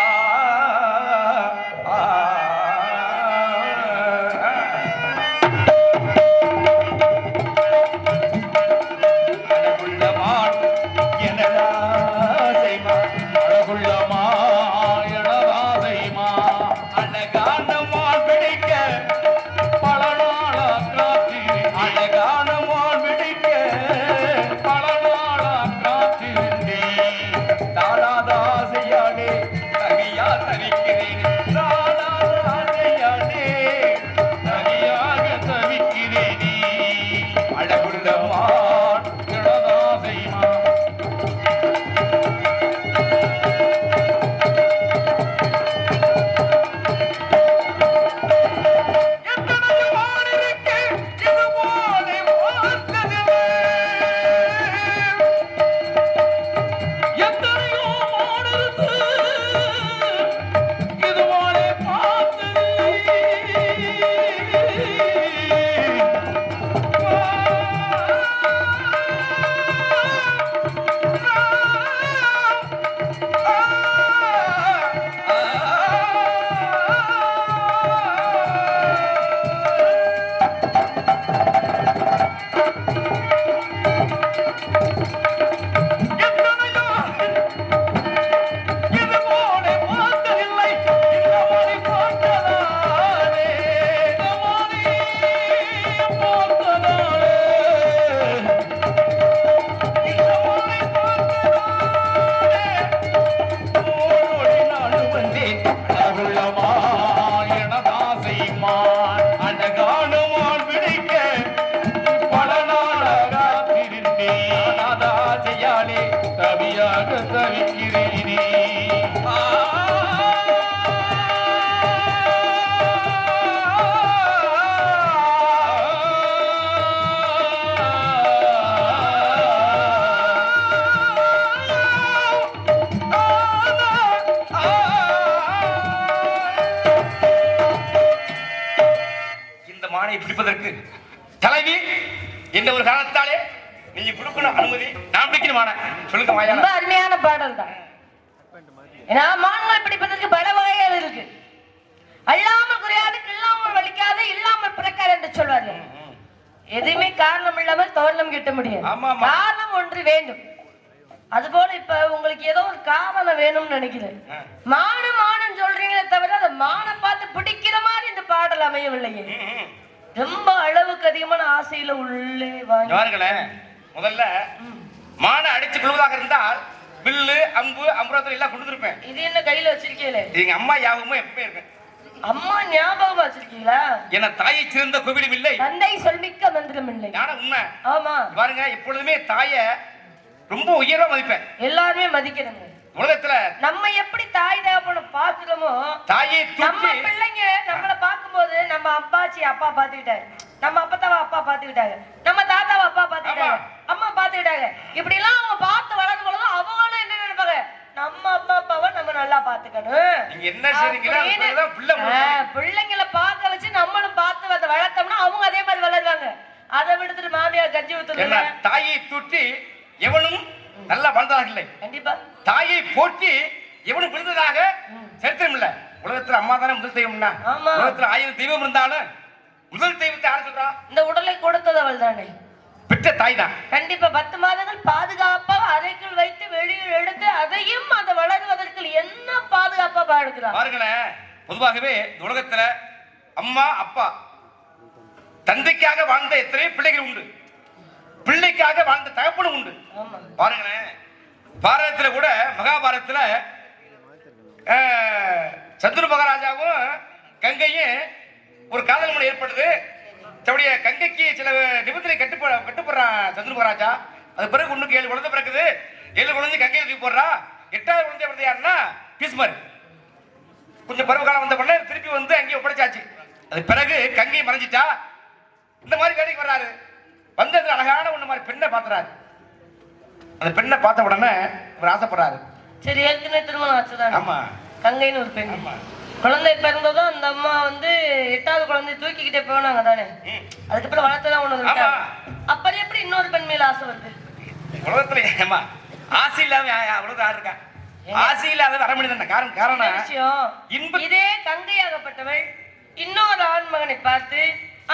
பிடிப்பதற்கு தலைவி என்ற ஒரு காரணத்தாலே நீங்க கொடுக்கணும் அனுமதி, நான் பிடிக்கணுமான சொல்லுங்க மாயா. ரொம்ப அருமையான பாடல் தான். ஏன்னா மான்களை பிடிப்பதற்கு பல வகைகள் இருக்கு. அல்லாமல் குறையாது, இல்லாமல் வலிக்காது, இல்லாமல் பிறக்காது என்று சொல்வார்கள். எதுவுமே காரணம் இல்லாமல் தோரணம் கிட்ட முடியாது. காரணம் ஒன்று வேண்டும். அதுபோல இப்ப உங்களுக்கு ஏதோ ஒரு காரணம் வேணும்னு நினைக்கிறேன். மானும் சொல்றீங்களே தவிர அந்த மானை பார்த்து பிடிக்கிற மாதிரி இந்த பாடல் அமையவில்லையே. ரொம்ப அளவுக்கு அதிகமான ஆசையில உள்ளே வாங்க. முதல்ல மானை அடிச்சு கொள்வதாக இருந்தால் வில்லு அம்பு அம்புரத்தில் எல்லாம் கொடுத்துருப்பேன். இது என்ன கையில வச்சிருக்கீங்களே? எங்க அம்மா ஞாபகமும் எப்ப இருப்பேன். அம்மா ஞாபகம் வச்சிருக்கீங்களா? என தாயை சிறந்த கோவிலும் இல்லை, தந்தை சொல்மிக்க மந்திரம் இல்லை. உண்மை. ஆமா பாருங்க, எப்பொழுதுமே தாயை ரொம்ப உயர்வா மதிப்பேன். எல்லாருமே மதிக்கணுங்க. உலகத்துல நம்ம எப்படி தாய் தகப்பனை பாக்குறோமோ, தாயை நம்ம பிள்ளைங்க நம்மள பாக்கும்போது நம்ம அப்பாச்சி அப்பா பாத்துக்கிட்டாரு, நம்ம அப்பத்தாவ அப்பா பாத்துக்கிட்டாங்க, நம்ம தாத்தாவ அப்பா பாத்துக்கிட்டாங்க, அம்மா பாத்துக்கிட்டாங்க. இப்படி எல்லாம் அவங்க பார்த்து வளரும் பொழுது அவங்களும் என்ன நினைப்பாங்க, நம்ம அப்பா அப்பாவை நம்ம நல்லா பாத்துக்கணும். நீங்க என்ன செய்றீங்களோ பிள்ளைங்களை பார்க்க வச்சு நம்மளும் பார்த்து அதை வளர்த்தோம்னா அவங்க அதே மாதிரி வளருவாங்க. அதை விடுத்துட்டு மாமியார் கஞ்சி ஊத்துறாங்க. தாயை தூட்டி எவனும் நல்லா வாழ்ந்ததாக இல்லை. கண்டிப்பா தாயை போற்றி எவனும் விழுந்ததாக சரித்திரம் இல்ல. உலகத்துல அம்மா தானே முதல் தெய்வம்னா. உலகத்துல 1000 தெய்வம் இருந்தாலும் முதல் தெய்வத்தை யார் சொல்றா? இந்த உடலை கொடுத்தது அவள் தானே, பெற்ற தாய் தான். கண்டிப்பா 10 மாதங்கள் பாதுகாப்பா அறைக்குள் வைத்து வெளியில் எடுத்து அதையும் அந்த வளருவதற்கு என்ன பாதுகாப்பா பாடுகிறார் பாருங்களேன். பொதுவாகவே இந்த உலகத்துல அம்மா அப்பா தந்தைக்காக வாழ்ந்த எத்தனை பிள்ளைகள் உண்டு, பிள்ளைக்காக வாழ்ந்த தகப்பனும் உண்டு. பாருங்களேன், பாரதத்துல கூட மகாபாரதத்துல சந்துரு மகாராஜாவும் கங்கையும் ஒரு காதல் மொழி ஏற்படுது. தன்னுடைய கங்கைக்கு சில நிபந்தனை கட்டுப்படுறான் சந்துரு மகாராஜா. அது பிறகு ஒண்ணுக்கு 7 குழந்தை பிறக்குது. 7 குழந்தை கங்கையை தூக்கி போடுறா. 8வது குழந்தை பிறந்த யாருன்னா பீஸ்மர். கொஞ்சம் பருவ காலம் வந்த உடனே திருப்பி வந்து அங்கேயே ஒப்படைச்சாச்சு. அது பிறகு கங்கை மறைஞ்சிட்டா. இந்த மாதிரி வேலைக்கு வர்றாரு. வந்தது அழகான ஒண்ணு மாதிரி பெண்ணை பாத்துறாரு. அந்த பெண்ணை பார்த்த உடனே இவர் ஆசைப்படுறாரு. சரி, ஏற்கனவே திருமணம் ஆச்சுதான். ஆமா, கங்கைன்னு ஒரு பெண். குழந்தை பிறந்ததும் அந்த அம்மா வந்து 8வது குழந்தைய தூக்கிக்கிட்டே போனாங்க தானே. அதுக்கப்புறம் வளர்த்துதான் ஒண்ணு. அப்புறம் எப்படி இன்னொரு பெண் மேல ஆசை வருது? உலகத்துல ஏமா ஆசை இல்லாம அவ்வளவுதான் இருக்கா? ஆசை இல்லாத வர முடியாது. காரணம் விஷயம் இதே கங்கையாகப்பட்டவள் இன்னொரு ஆண் மகனை பார்த்து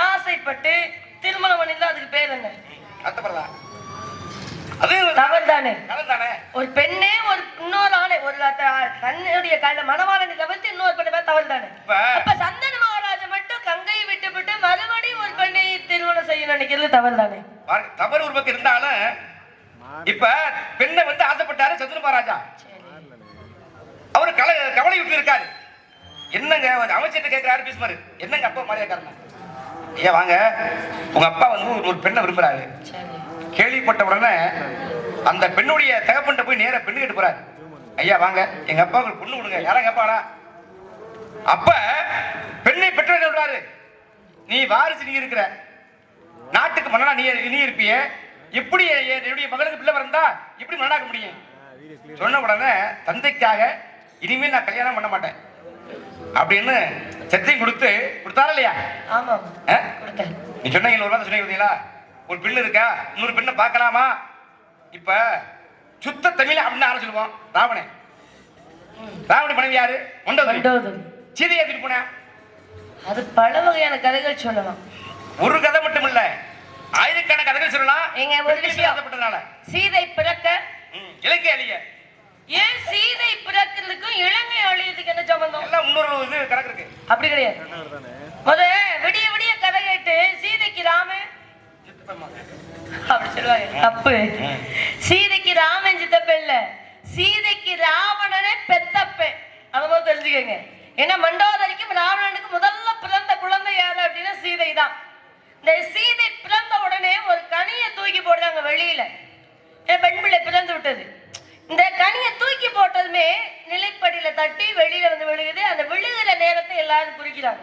ஆசைப்பட்டு திருமணம் பண்ணிருந்தா அதுக்கு பேர் என்ன? அத்தப்பறதா? அது தவறு தானே? ஒரு பெண்ணே ஒரு இன்னொரு ஆணை ஒரு தன்னுடைய மணவாளனை தவிர்த்து இன்னொரு பெண்ணை தவறு தானே? அப்ப சந்தன மகாராஜா மட்டும் கங்கையை விட்டு மறுபடியும் ஒரு பெண்ணை திருமணம் செய்ய நினைக்கிறது தவறு தானே? தவறு ஒரு பக்கம் இருந்தாலும் இப்ப பெண்ணை வந்து ஆசைப்பட்டாரு சந்தன மகாராஜா. அவரு கவலை விட்டு இருக்காரு. என்னங்க அமைச்சர்கிட்ட கேட்கிறாரு பீஸ்மாரு, என்னங்க அப்பா மரியாதை ஐயா வாங்க, உங்க அப்பா வந்து ஒரு பெண்ணை விரும்புறாரு. கேள்விப்பட்ட உடனே அந்த பெண்ணுடைய தகப்பன்ட்ட போய் நேர பெண்ணு கேட்டு போறாரு. ஐயா வாங்க, எங்க அப்பாவுக்கு பொண்ணு கொடுங்க. யாரா கேப்பாடா? அப்ப பெண்ணை பெற்றவர் சொல்றாரு, நீ வாரிசு நீ இருக்கிற நாட்டுக்கு மன்னனா நீ இருப்பிய, எப்படி என்னுடைய மகளுக்கு பிள்ளை வரந்தா எப்படி மன்னனாக்க முடியும்? சொன்ன உடனே தந்தைக்காக இனிமேல் நான் கல்யாணம் பண்ண மாட்டேன் அப்படின்னு சத்தியம் கொடுத்தாரா இல்லையா? ஆமா. நீ சொன்னீங்க ஒரு வார்த்தை சொன்னீங்களா, ஒரு பெண்ணு இருக்கா இன்னொரு பெண்ணை பார்க்கலாமா? இப்ப சுத்த தமிழ் அப்படின்னு ஆரம்பிச்சு சொல்லுவோம். ராவண மனைவி யாரு? மண்டோதரி. சீதையை எடுத்துட்டு போன அது பல வகையான கதைகள் சொல்லலாம். ஒரு கதை மட்டும் இல்ல, ஆயிரக்கணக்கான கதைகள் சொல்லலாம். எங்க ஒரு விஷயம், சீதை பிறக்க இலங்கை அழிய. ஏன் சீதை பிறக்கிறதுக்கும் இலங்கை அழியதுக்கு என்ன சம்பந்தம்? எல்லாம் இன்னொரு இது கணக்கு இருக்கு. அப்படி கிடையாது. விடிய விடிய கதை கேட்டு சீதைக்கு ராமன் அப்படி சொல்லுவாங்க. தப்பு. சீதைக்கு ராமன் சித்தப்ப இல்ல, சீதைக்கு ராவணனே பெத்தப்ப. அதை தெரிஞ்சுக்கங்க. ஏன்னா மண்டோதரிக்கும் ராவணனுக்கும் முதல்ல பிறந்த குழந்தை யாரு அப்படின்னா சீதை தான். இந்த சீதை பிறந்த உடனே ஒரு கனியை தூக்கி போடுறாங்க வெளியில. பெண் பிள்ளை பிறந்து விட்டது. இந்த கனியை தூக்கி போட்டதுமே நிலைப்படியில தட்டி வெளியில வந்து விழுகுது. அந்த விழுகிற நேரத்தை எல்லாரும் குறிக்கிறாங்க,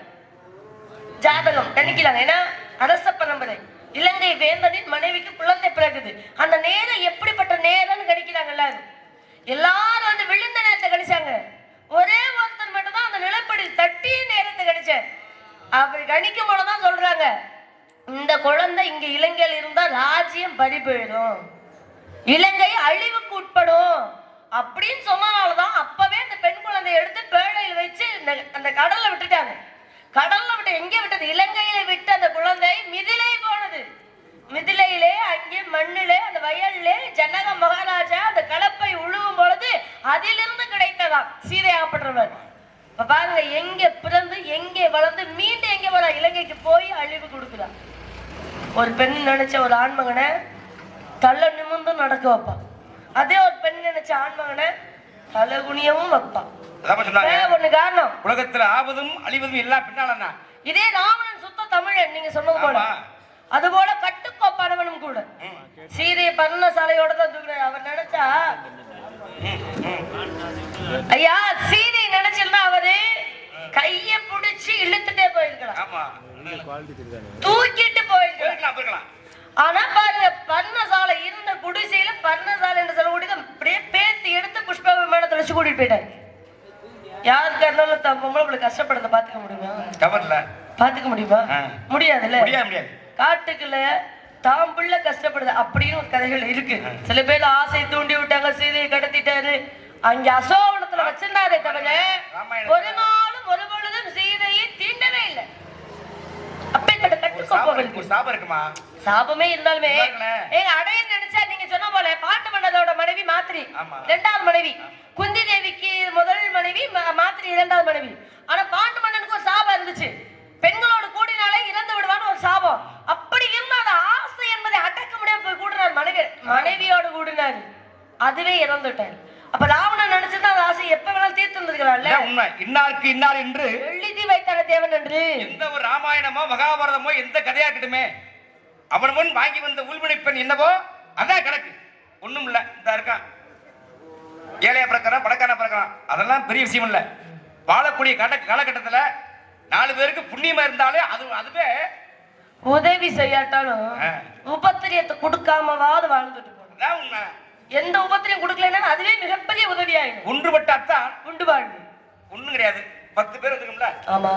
ஜாதகம் கணிக்கிறாங்க. ஏன்னா அரச பரம்பரை இலங்கை வேந்தனின் மனைவிக்கு குழந்தை பிறகுது. அந்த நேரம் எப்படிப்பட்ட நேரம்னு கணிக்கிறாங்க எல்லாரும். எல்லாரும் வந்து விழுந்த நேரத்தை கணிச்சாங்க. ஒரே ஒருத்தர் மட்டும் தான் அந்த நிலப்படி தட்டி நேரத்தை கணிச்சார். அப்படி கணிக்கும் போதுதான் சொல்றாங்க, இந்த குழந்தை இங்க இலங்கையில் இருந்தா ராஜ்யம் பறி போயிடும், இலங்கை அழிவுக்கு உட்படும் அப்படின்னு சொன்னனாலதான் அப்பவே அந்த பெண் குழந்தைய எடுத்து பேழையில் வச்சு அந்த கடல்ல விட்டுட்டாங்க. கடல்ல விட்டு எங்க விட்டது? இலங்கையில விட்டு அந்த குழந்தை மிதிலை போனது. மிதிலையிலே அங்கே மண்ணிலே அந்த வயல்லே ஜனக மகாராஜா அந்த கலப்பை உழுவும் பொழுது அதிலிருந்து கிடைத்ததாம் சீதையாகப்பட்டவர். இப்ப பாருங்க, எங்க பிறந்து எங்கே வளர்ந்து மீண்டும் எங்க வர இலங்கைக்கு போய் அழிவு கொடுக்குறான். ஒரு பெண் நினைச்ச ஒரு ஆண்மகனை தலை நிமிர்ந்து நடக்க வைப்பான். அதே ஒரு பெண் நினைச்ச ஆண்மகனை தலை குனியவும் வைப்பான். ஒண்ணு காரணம், உலகத்துல ஆவதும் அழிவதும் எல்லாம் பின்னாலன்னா. இதே ராவணன் சுத்த தமிழன் நீங்க சொன்னது போல, அது போல கட்டுக்கோப்பானவனும் கூட. சீதையை பர்ணசாலையோட தான் தூக்குறாரு. அவர் நினைச்சா ஐயா சீதை நினைச்சிருந்தா அவரு கைய புடிச்சு இழுத்துட்டே போயிருக்கலாம், தூக்கிட்டு போயிருக்கலாம். ஆனா பாருங்க, பர்ணசாலை இருந்த குடிசையில பர்ணசாலை என்று சொல்லக்கூடியது அப்படியே பேத்தி எடுத்து புஷ்ப விமானத்துல வச்சு கூட்டிட்டு போயிட்டாரு. யாருக்கு இருந்தாலும் பொம்பளை கஷ்டப்படுறத பாத்துக்க முடியுமா? பாத்துக்க முடியுமா? முடியாதுல்ல. காட்டுக்குள்ள தாம் பிள்ளை கஷ்டப்படுது அப்படின்னு ஒரு கதைகள் இருக்கு. சில பேர் ஆசை தூண்டி விட்டாங்க, சீதையை கடத்திட்டாரு. அங்க அசோகவனத்துல வச்சிருந்தாரே தவிர ஒரு நாளும் ஒரு பொழுதும் சீதையை தீண்டவே இல்லை. அப்பேற்பட்ட கட்டுக்கோப்பா சாபமே இருந்தாலுமே எங்க அடைய நினைச்சா நீங்க சொன்ன போல பாட்டு மன்னதோட மனைவி மாத்திரி இரண்டாவது மனைவி, குந்தி தேவிக்கு முதல் மனைவி மாத்திரி இரண்டாவது மனைவி. ஆனா பாட்டு மன்னனுக்கு ஒரு சாபம் இருந்துச்சு, பெண்களோடு கூடினாலே இறந்து விடுவான்னு ஒரு சாபம். அப்படி இருந்தால் ஆசை என்பதை அடக்க முடியாம போய் கூடுறாரு மனைவியோடு கூடினாரு, அதுவே இறந்துட்டாரு. அப்ப ராவணன் நினைச்சிருந்தா அந்த ஆசை எப்ப வேணாலும் தீர்த்து வந்திருக்கிறான்ல. உண்மை, இன்னாருக்கு இன்னார் என்று எழுதி வைத்தான தேவன் என்று. எந்த ஒரு ராமாயணமோ மகாபாரதமோ எந்த கதையா இருக்கட்டுமே, அவன் முன் வாங்கி வந்த உள்வினை பெண் என்னவோ அதான் கணக்கு. ஒண்ணும் இல்ல, இந்த இருக்கான் ஏழையா பிறக்கிறான் பணக்கான பிறக்கிறான், அதெல்லாம் பெரிய விஷயம் இல்ல. வாழக்கூடிய காலகட்டத்துல 4 பேருக்கு புண்ணியமா இருந்தாலே அதுவே உதவி செய்யாட்டாலும் உபத்திரியத்தை கொடுக்காமவாது வாழ்ந்துட்டு போகணும். உண்மை. எந்த உபத்திரியம் கொடுக்கலன்னா அதுவே மிகப்பெரிய உதவியாயிடும். ஒன்றுபட்டாத்தான் உண்டு வாழ்வு. ஒண்ணும் கிடையாது. 10 பேர் இருக்கும்ல,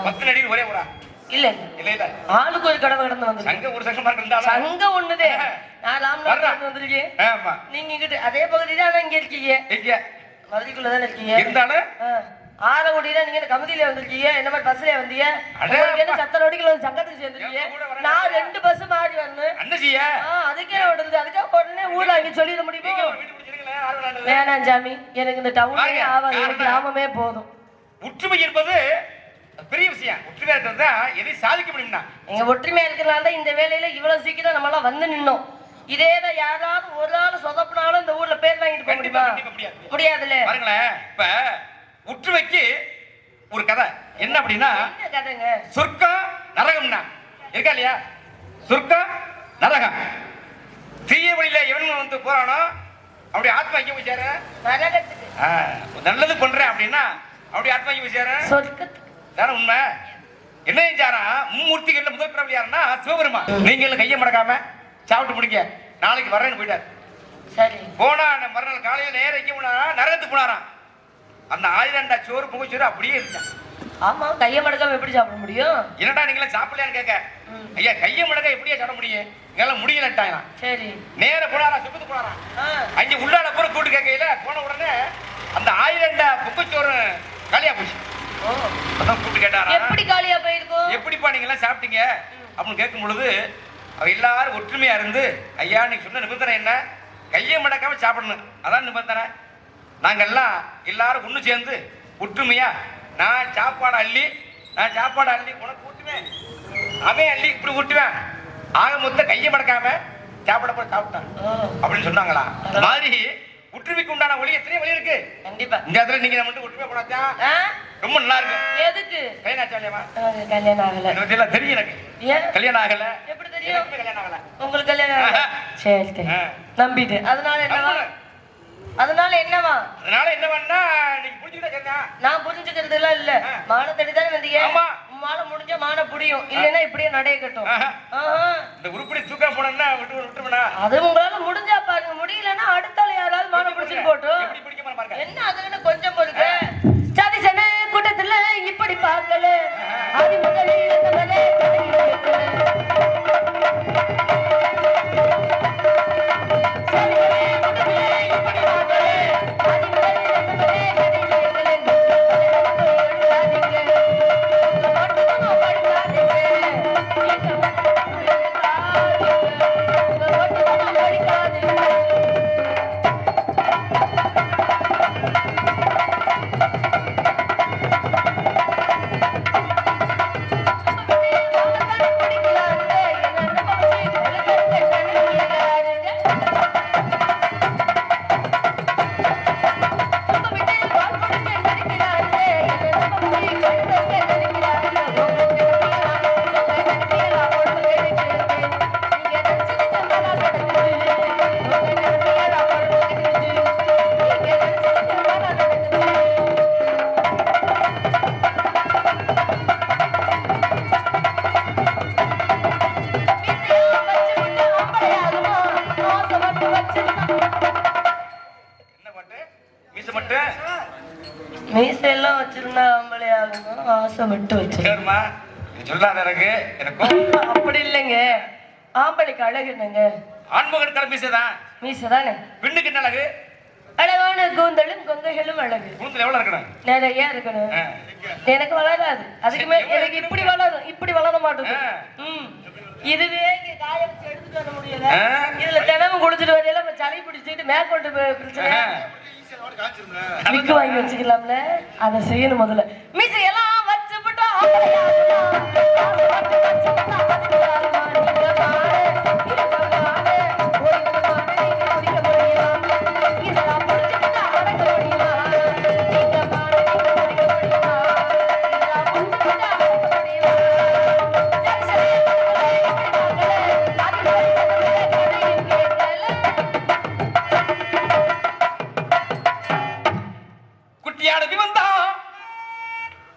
10 நடிகர் ஒரே ஊரா இல்ல இல்ல இல்ல ஆளுக்கு ஒரு கடவை கடந்து வந்து சங்கம் ஒரு சங்கமா இருந்தாலும் சங்கம் ஒண்ணுதே. நான் ராமநாதபுரம் வந்திருக்கேன். ஆமா நீங்க இங்கிட்டு அதே பகுதி தான் இங்க இருக்கீங்க. இங்க மதுரைக்குள்ளதானே இருக்கீங்க. இருந்தாலும் ஆலங்குடியில நீங்க கமிதியில வந்திருக்கீங்க. என்ன மாதிரி பஸ்ல வந்தீங்க? அடே உங்களுக்கு என்ன சத்தரோடிக்குள்ள வந்து சங்கத்துக்கு சேர்ந்துருக்கீங்க. நான் 2 பஸ் மாறி வரணும். என்ன செய்ய அதுக்கே ஓடுது. அதுக்காக உடனே ஊர்ல அங்க சொல்லிட முடியுமோ? வீட்டு பிடிச்சிருக்கீங்களே, ஆறு விளையாடுறது. வேணாம் சாமி, எனக்கு இந்த டவுனே வாங்க. ஆவாது. காரணம். கிராமமே போதும். ஒற்றுமை என்பது பெரிய விஷயம். ஒற்றுமையா இருக்கிறதா எதை சாதிக்க முடியும்னா எங்க ஒற்றுமையா இருக்கிறனால தான் இந்த வேலையில இவ்வளவு சீக்கிரம் நம்ம எல்லாம் வந்து நின்னோம். இதேதான் யாராவது ஒரு ஆள் சொதப்பினாலும் இந்த ஊர்ல பேர் வாங்கிட்டு போக முடியுமா? முடியாதுல்ல. பாருங்களேன், இப்ப ஒற்றுமைக்கு ஒரு கதை என்ன அப்படின்னா, என்ன கதைங்க? சொர்க்கம் நரகம்னா இருக்கா இல்லையா? சொர்க்கம் நரகம். தீய வழியில எவன் வந்து போறானோ அப்படி ஆத்மா எங்க போய் சேர? நரகத்துக்கு. நல்லது பண்றேன் அப்படின்னா அப்படி ஆத்மா எங்க போய் சேர? சொர்க்கத்துக்கு. தானே உண்மை. என்ன செஞ்சாரா? மும்மூர்த்திகள்ல முதல் கடவுள் யாருன்னா சிவபெருமான். நீங்களும் கையை மடக்காம சாப்பிட்டு முடிங்க, நாளைக்கு வர்றேன்னு போயிட்டார். சரி. போனா மறுநாள் காலையில நேரம் எங்க போனா நரகத்துக்கு போனாராம். அந்த 1000 சோறு புகைச்சோறு அப்படியே இருக்கான். ஆமா, கையை மடக்காம எப்படி சாப்பிட முடியும்? என்னடா நீங்கள சாப்பிடலையான்னு கேட்க, ஐயா கையை மடக்க எப்படியா சாப்பிட முடியும்? எங்களால முடியலட்டாங்க. சரி. நேர போனாரா, சுத்தத்து போனாரா. அங்க உள்ளாட போற கூட்டு கேட்கையில போன உடனே அந்த 1000 புகைச்சோறு காலியா போச்சு. அதான் கூப்பிட்டு கேட்டாரா, எப்படி காலியா போயிருக்கும்? எப்படிப்பா நீங்க எல்லாம் சாப்பிட்டீங்க அப்படின்னு கேட்கும் பொழுது அவ எல்லாரும் ஒற்றுமையா இருந்து, ஐயா நீங்க சொன்ன நிபந்தனை என்ன? கையை மடக்காம சாப்பிடணும், அதான் நிபந்தனை. நாங்க எல்லாம் எல்லாரும் ஒண்ணு சேர்ந்து ஒற்றுமையா நான் சாப்பாடு அள்ளி உனக்கு ஊட்டுவேன், அவன் அள்ளி இப்படி ஊட்டுவேன், ஆக மொத்த கையை மடக்காம சாப்பிட்டான் அப்படின்னு சொன்னாங்களா. அந்த மாதிரி ஒற்றுமைக்கு உண்டான வழி எத்தனை வழி இருக்கு. கண்டிப்பா இந்த இடத்துல நீங்க மட்டும் ஒற்றுமை போனாச்சா ரொம்ப நல்லா இருக்கு. எதுக்கு? கல்யாணம் கல்யாணம் ஆகல. தெரியும் எனக்கு. ஏன் கல்யாணம் ஆகல? எப்படி தெரியும்? கல்யாணம் ஆகல. உங்களுக்கு கல்யாணம் ஆகல? சரி சரி, நம்பிட்டு. அதனால என்னவா? அதனால என்னவா நீங்க புரிஞ்சுக்கிட்டா நான் புரிஞ்சுக்கிறது எல்லாம் இல்ல. மானத்தடி தானே வந்தீங்க. மாலை முடிஞ்ச மான புடியும், இல்லைன்னா இப்படியே நடைய கட்டும். இந்த உருப்படி தூக்கா போனா விட்டுருவா. அது உங்களால முடிஞ்சா பாருங்க, முடியலன்னா அடுத்தால யாராவது மான பிடிச்சிட்டு போட்டோம். என்ன அதுன்னு கொஞ்சம் இருக்கு. சாதி சன கூட்டத்துல இப்படி பார்க்கல, அது முதலில் இருந்தவனே மீசையெல்லாம் வச்சிருந்தா ஆம்பளை ஆகணும் ஆசை மட்டும் வச்சிருக்கா. சொல்லாத எனக்கு அப்படி இல்லைங்க, ஆம்பளைக்கு அழகு என்னங்க? ஆண்மகனுக்கு மீசைதான். மீசை தானே. பெண்ணுக்கு என்ன அழகு? அழகான கூந்தலும் கொங்கைகளும் அழகு. கூந்தல் எவ்வளவு இருக்கணும்? நிறைய இருக்கணும். எனக்கு வளராது. அதுக்கு மேல எனக்கு இப்படி வளரும், இப்படி வளர மாட்டேங்குது. இதுவே இங்க காயம் எடுத்துட்டு வர முடியல. இதுல தினமும் குடிச்சிட்டு வரையில சளி பிடிச்சிட்டு மேற்கொண்டு பிரச்சனை விக்கு வாங்கி வச்சுக்கலாம்ல. அதை செய்யணும் முதல்ல. மீசையெல்லாம் வச்சு விட்டா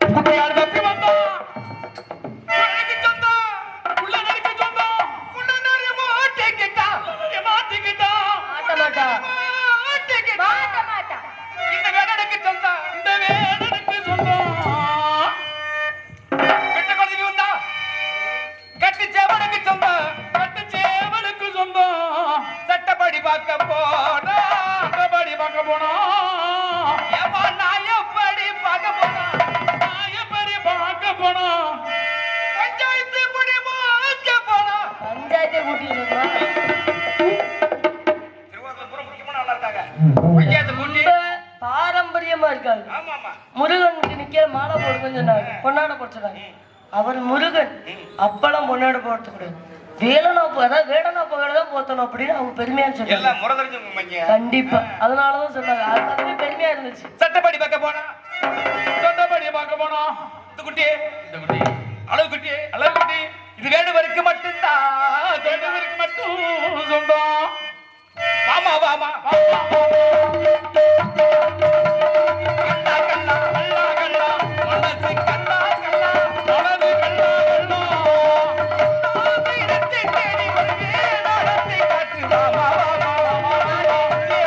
குட்டியாடு தப்பி வந்தா பஞ்சாயத்தே கூட்டிட்டு திருவாரூர்ல பூரா முக்கியமான ஆளா இருக்காங்க. பஞ்சாயத்து கூட்டி பாரம்பரியமா இருக்காது. ஆமா ஆமா. முருகனுக்கு நிக்கிற மாலை போடுங்கன்னு சொன்னாங்க, பொன்னாட போட்டுறாங்க. அவர் முருகன் அப்பெல்லாம் பொன்னாட போட்டு கூடாது, வேலனா அதாவது வேடனா புகழதான் போத்தணும் அப்படின்னு அவங்க பெருமையா சொன்னாங்க. எல்லாம் முறை தெரிஞ்சவங்க. கண்டிப்பா அதனாலதான் சொன்னாங்க. அதுவே பெருமையா இருந்துச்சு. சட்டப்படி பார்க்க போனா, சட்டப்படி பார்க்க போனா, இந்த குட்டி அளவு குட்டி அளவு குட்டி இது வேடுவருக்கு மட்டும்தான், வேடுவருக்கு மட்டும் சொந்தம். வாமா வாமா கண்ணா கண்ணா கண்ணா கண்ணா மனசு கண்ணா கண்ணா மனது கண்ணா கண்ணா இடத்தை தேடி வருவே நடத்தை காட்டு வாமா வாமா வாமா உள்ளே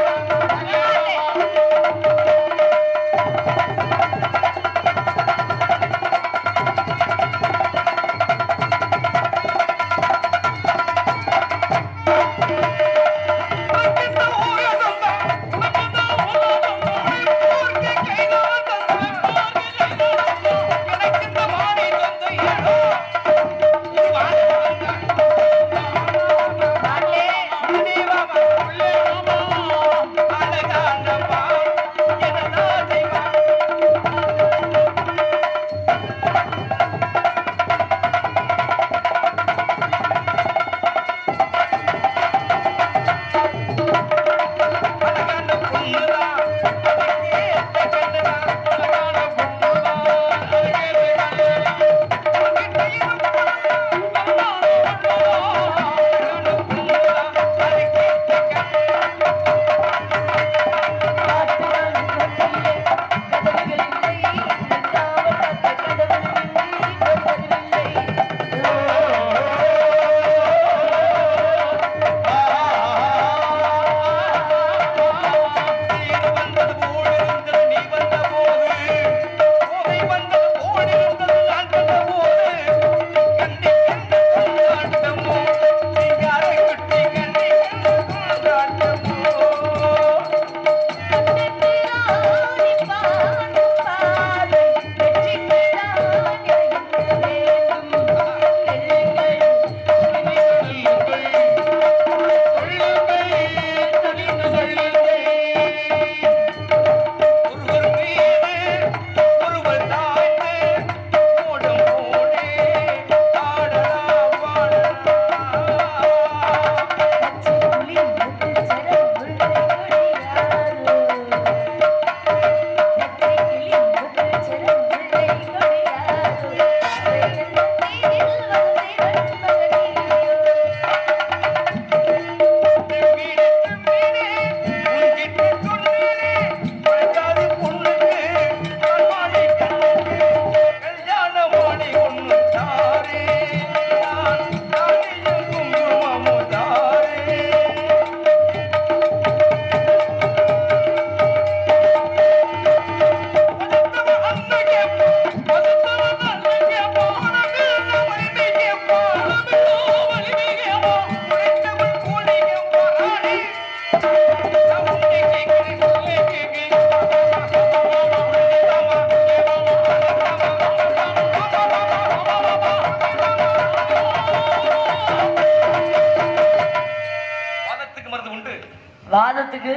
வாதத்துக்கு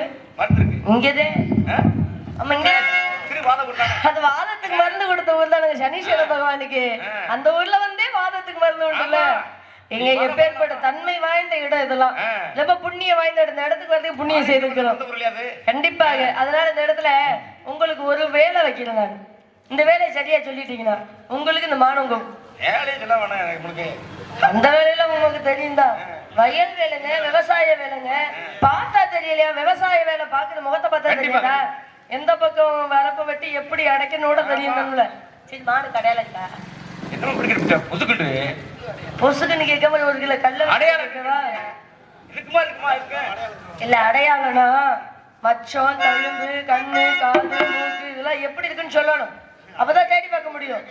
இங்கதே ஆமா இங்க அது வாதத்துக்கு மருந்து கொடுத்த ஊர் தானுங்க சனீஸ்வர பகவானுக்கு. அந்த ஊர்ல வந்தே வாதத்துக்கு மருந்து உண்டுல்ல. எங்க எப்பேற்பட்ட தன்மை வாய்ந்த இடம் இதெல்லாம், ரொம்ப புண்ணியம் வாய்ந்த இடம். இந்த இடத்துக்கு வரதுக்கு புண்ணியம் செய்திருக்கிறோம் கண்டிப்பாக. அதனால இந்த இடத்துல உங்களுக்கு ஒரு வேலை வைக்கிறேன் நான். இந்த வேலையை சரியா சொல்லிட்டீங்கன்னா உங்களுக்கு இந்த மானங்கம் அந்த வேலையில உங்களுக்கு தெரியும் தான். வயல் வேலைங்க, விவசாய வேலைங்க. பார்த்தா தெரியலையா? விவசாய வேலை பாக்குற முகத்தை பார்த்தா தெரியுதா? எந்த பக்கம் வரப்ப வெட்டி எப்படி அடைக்கணும்னு தெரியும்ல. சரி மாடு கடையில பொசுக்குன்னு கேட்காம ஒரு கிலோ கல்ல இல்ல அடையாளம்னா மச்சம், தழும்பு, கண்ணு, காது, மூக்கு இதெல்லாம் எப்படி இருக்குன்னு சொல்லணும். அப்பதான் தேடி பார்க்க முடியும்.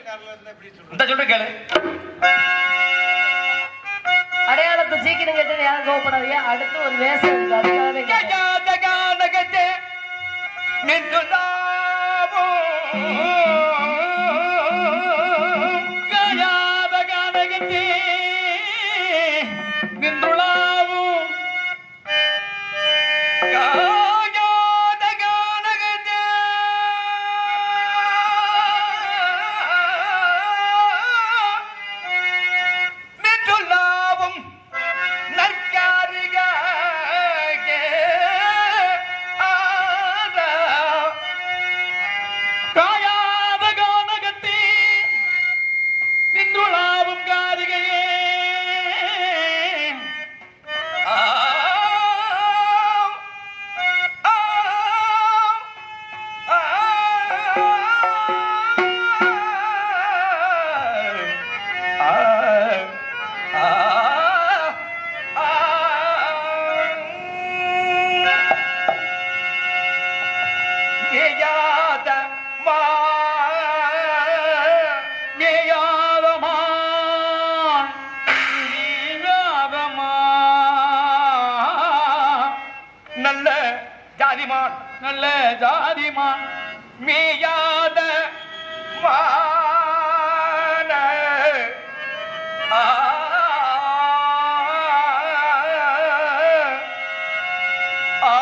அடையாளத்தை சீக்கிரம் கேட்டு யாரும் கோவப்படாதீங்க. அடுத்து ஒரு வேஷம் இருக்கு. நின்றுளாவும் காயாத கானகத்தே நின்றுளாவும் நற்காரிகே காயாத கானகத்தே நின்றுளாவும் காரிகையே நல்ல ஜாதிமான் நல்ல ஜாதிமான் மேயாத மான ஆ ஆ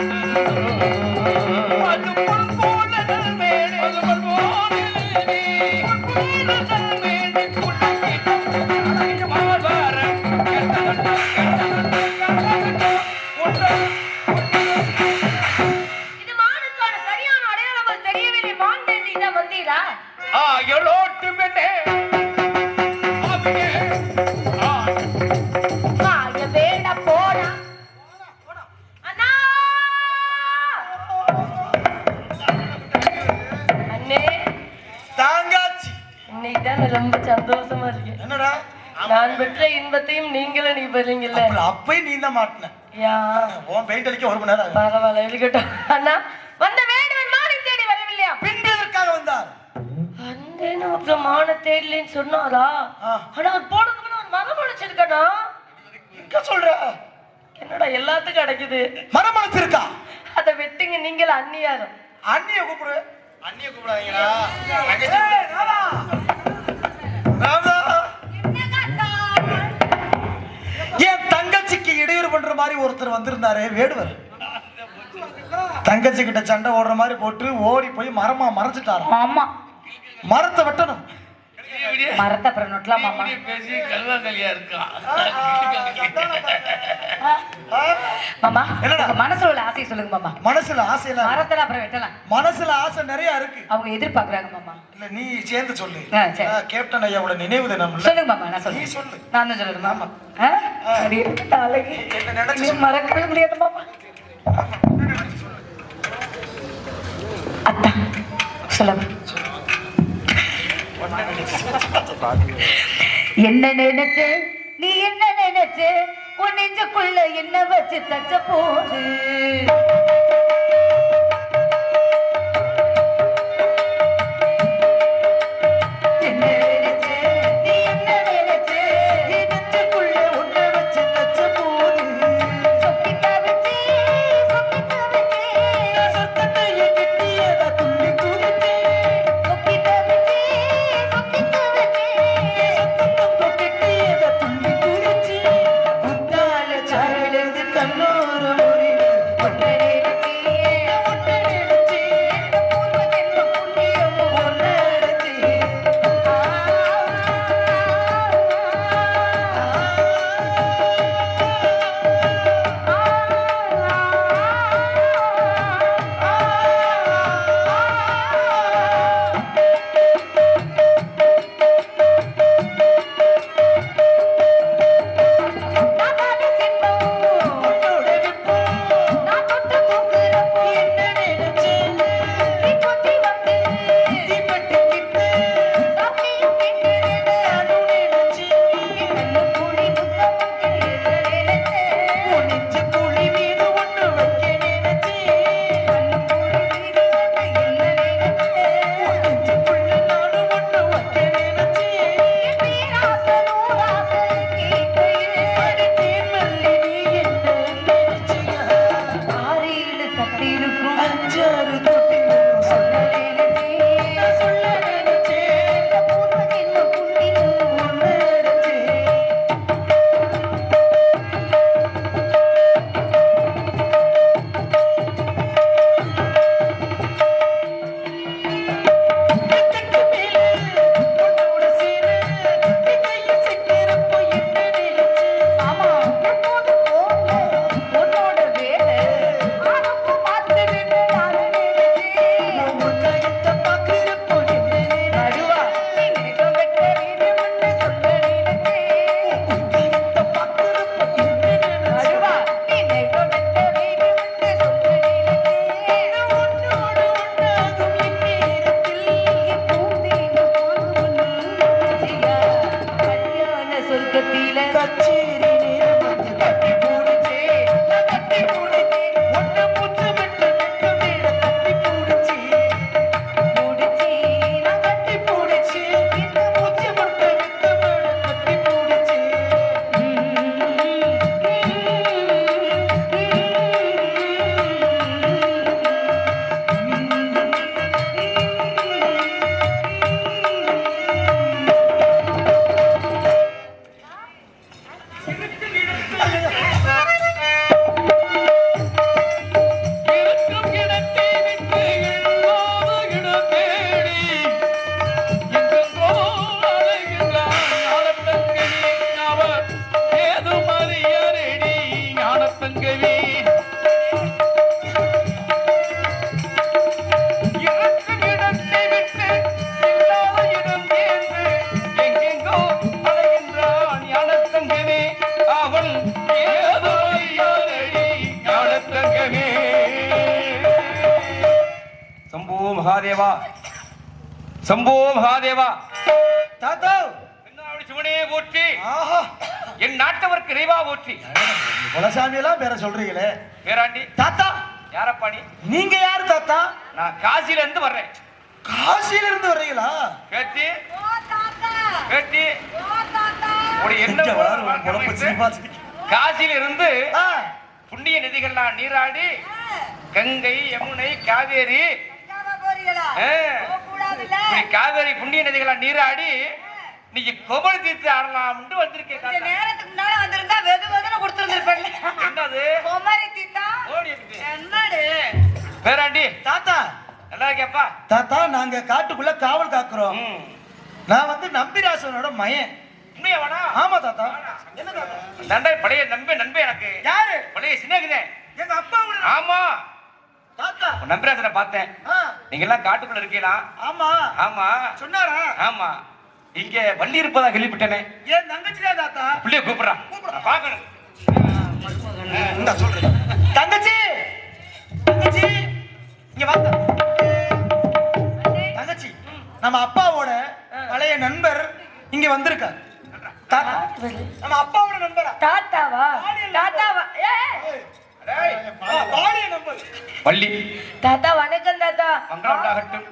Oh மாயலோட்டும் என்ன மாய வேட போடா அண்ணா அண்ணே தாங்காச்சி இன்னைக்கு தான் நான் ரொம்ப சந்தோஷமா இருக்கேன். என்னடா நான் பெற்ற இன்பத்தையும் நீங்களும் நீ பெறீங்கல்ல. அப்பயும் நீ தான் மாட்டின யா உன் பெயிண்ட் அடிக்க 1 மணி நேரம் ஆகும். பரவாயில்ல இருக்கட்டும். அண்ணா வந்த வேடுவன் மானை தேடி வரவில்லையா? பின்பதற்காக வந்தார். வந்தேன்னு அப்புறம் மான தேடலன்னு சொன்னாரா? ஆனா அவர் போனதுக்கு முன்ன ஒரு மரம் முளைச்சிருக்கா? எங்க சொல்ற? என்னடா எல்லாத்துக்கும் கிடைக்குது. மரம் முளைச்சிருக்கா? அதை வெட்டுங்க நீங்கள் அந்நியாரும். அண்ணிய கூப்பிடு. அண்ணிய கூப்பிடாதீங்களா? என் தங்கச்சிக்கு இடையூறு பண்ற மாதிரி ஒருத்தர் வந்திருந்தாரு வேடுவர். தங்கச்சி கிட்ட சண்டை ஓடுற மாதிரி போட்டு ஓடி போய் மரமா மறைச்சிட்டாரு. ஆமா மரத்தை வெட்டணும். மரத்தை அப்புறம் நொட்டலாம் மாமா. பேசி கல்வாங்கலியா இருக்கா மாமா என்னடா? உங்க மனசுல உள்ள ஆசையை சொல்லுங்க மாமா. மனசுல ஆசையில மரத்துல அப்புறம் வெட்டலாம். மனசுல ஆசை நிறைய இருக்கு. அவங்க எதிர்பார்க்கறாங்க மாமா. இல்ல நீ சேர்ந்து சொல்லு. சரி. கேப்டன் ஐயாவோட நினைவு தினம் இல்ல? சொல்லுங்க மாமா. நான் நீ சொல்றேன். சொல்லு. நான் தான் சொல்லணும் மாமா. சரி நாளைக்கு என்ன நினைச்சு நீ மறக்கவே முடியாது மாமா. அத்தா சொல்லுங்க. என்ன நினைச்ச நீ என்ன நினைச்ச உன் நெஞ்சுக்குள்ள என்ன வச்சு தச்ச போது என்ன நினைச்ச நீ என்ன நினைச்ச என் நெஞ்சுக்குள்ள உன்னை வச்சு தச்ச போது சொத்தி தவிச்சே சொத்தத்தை கிட்டியதா துள்ளி குதிச்சே சொத்தி தவிச்சே கிட்டியதா துள்ளி குதிச்சே முத்தால சாரழுது கண்ணோர மொழியில் ஒன்றை நினைச்சே பூர்வ ஜென்ம புண்ணியம் ஒன்றை அடைச்சே உன்னோட வேலை ஆனப்போ மாத்த வேண்டும் நான் நினைச்சேன் மகாதேவா சம்போ மகாதேவா தாத்தா தென்னாடு சிவனே போற்றி ஆஹா என் நாட்டவருக்கு இறைவா போற்றி குலசாமி எல்லாம் பேர சொல்றீங்களே பேராண்டி தாத்தா யாரப்பா நீ நீங்க யாரு தாத்தா நான் காசில இருந்து வர்றேன் காசில இருந்து வர்றீங்களா பேத்தி பேத்தி உடைய என்ன இங்க வாரு, உன் பொழப்பு சிரிப்பா சிரிக்கு. காசில இருந்து ஆ, புண்ணிய நதிகள்லாம் நீராடி கங்கை யமுனை காவேரி இப்படி காவேரி புண்ணிய நதிகள்லாம் நீராடி நீங்க கோமல் தீர்த்து ஆடலாம்னு வந்திருக்கேன் தாத்தா. நேரத்துக்கு முன்னால வந்திருந்தா வெகு வெகுன்னு கொடுத்துருந்துருப்பேன். என்னது குமரி தீத்தா ஓடி இருக்குது. என்னடு பேராண்டி தாத்தா நல்லா இருக்கியாப்பா தாத்தா நாங்க காட்டுக்குள்ள காவல் காக்குறோம். ம். நான் வந்து நம்பிராசனோட மயன். உண்மையா வேணா ஆமா தாத்தா. என்ன தாத்தா? நண்பே பழைய நண்பே எனக்கு யாரு? பழைய சின்னகுதே எங்க அப்பா கூட. ஆமா தாத்தா. உன் நம்பிராசனை பார்த்தேன் ஆ, நீங்க எல்லாம் காட்டுக்குள்ள இருக்கீங்களா ஆமா ஆமா சொன்னாரா? ஆமா இங்க வள்ளி இருப்பதா கேள்விப்பட்டேனே ஏன் தங்கச்சியா தாத்தா? பிள்ளைய கூப்பிடுறான் பாக்கணும் இந்த சொல்றேன். தங்கச்சி தங்கச்சி இங்க வாங்க. தங்கச்சி நம்ம அப்பாவோட பழைய நண்பர் இங்க வந்திருக்கார். தாத்தா நம்ம அப்பாவோட நண்பரா? தாத்தாவா தாத்தாவா டேய், பாலிய நண்பர். வள்ளி தாத்தா வணக்கம் தாத்தா. மங்களம் உண்டாகட்டும்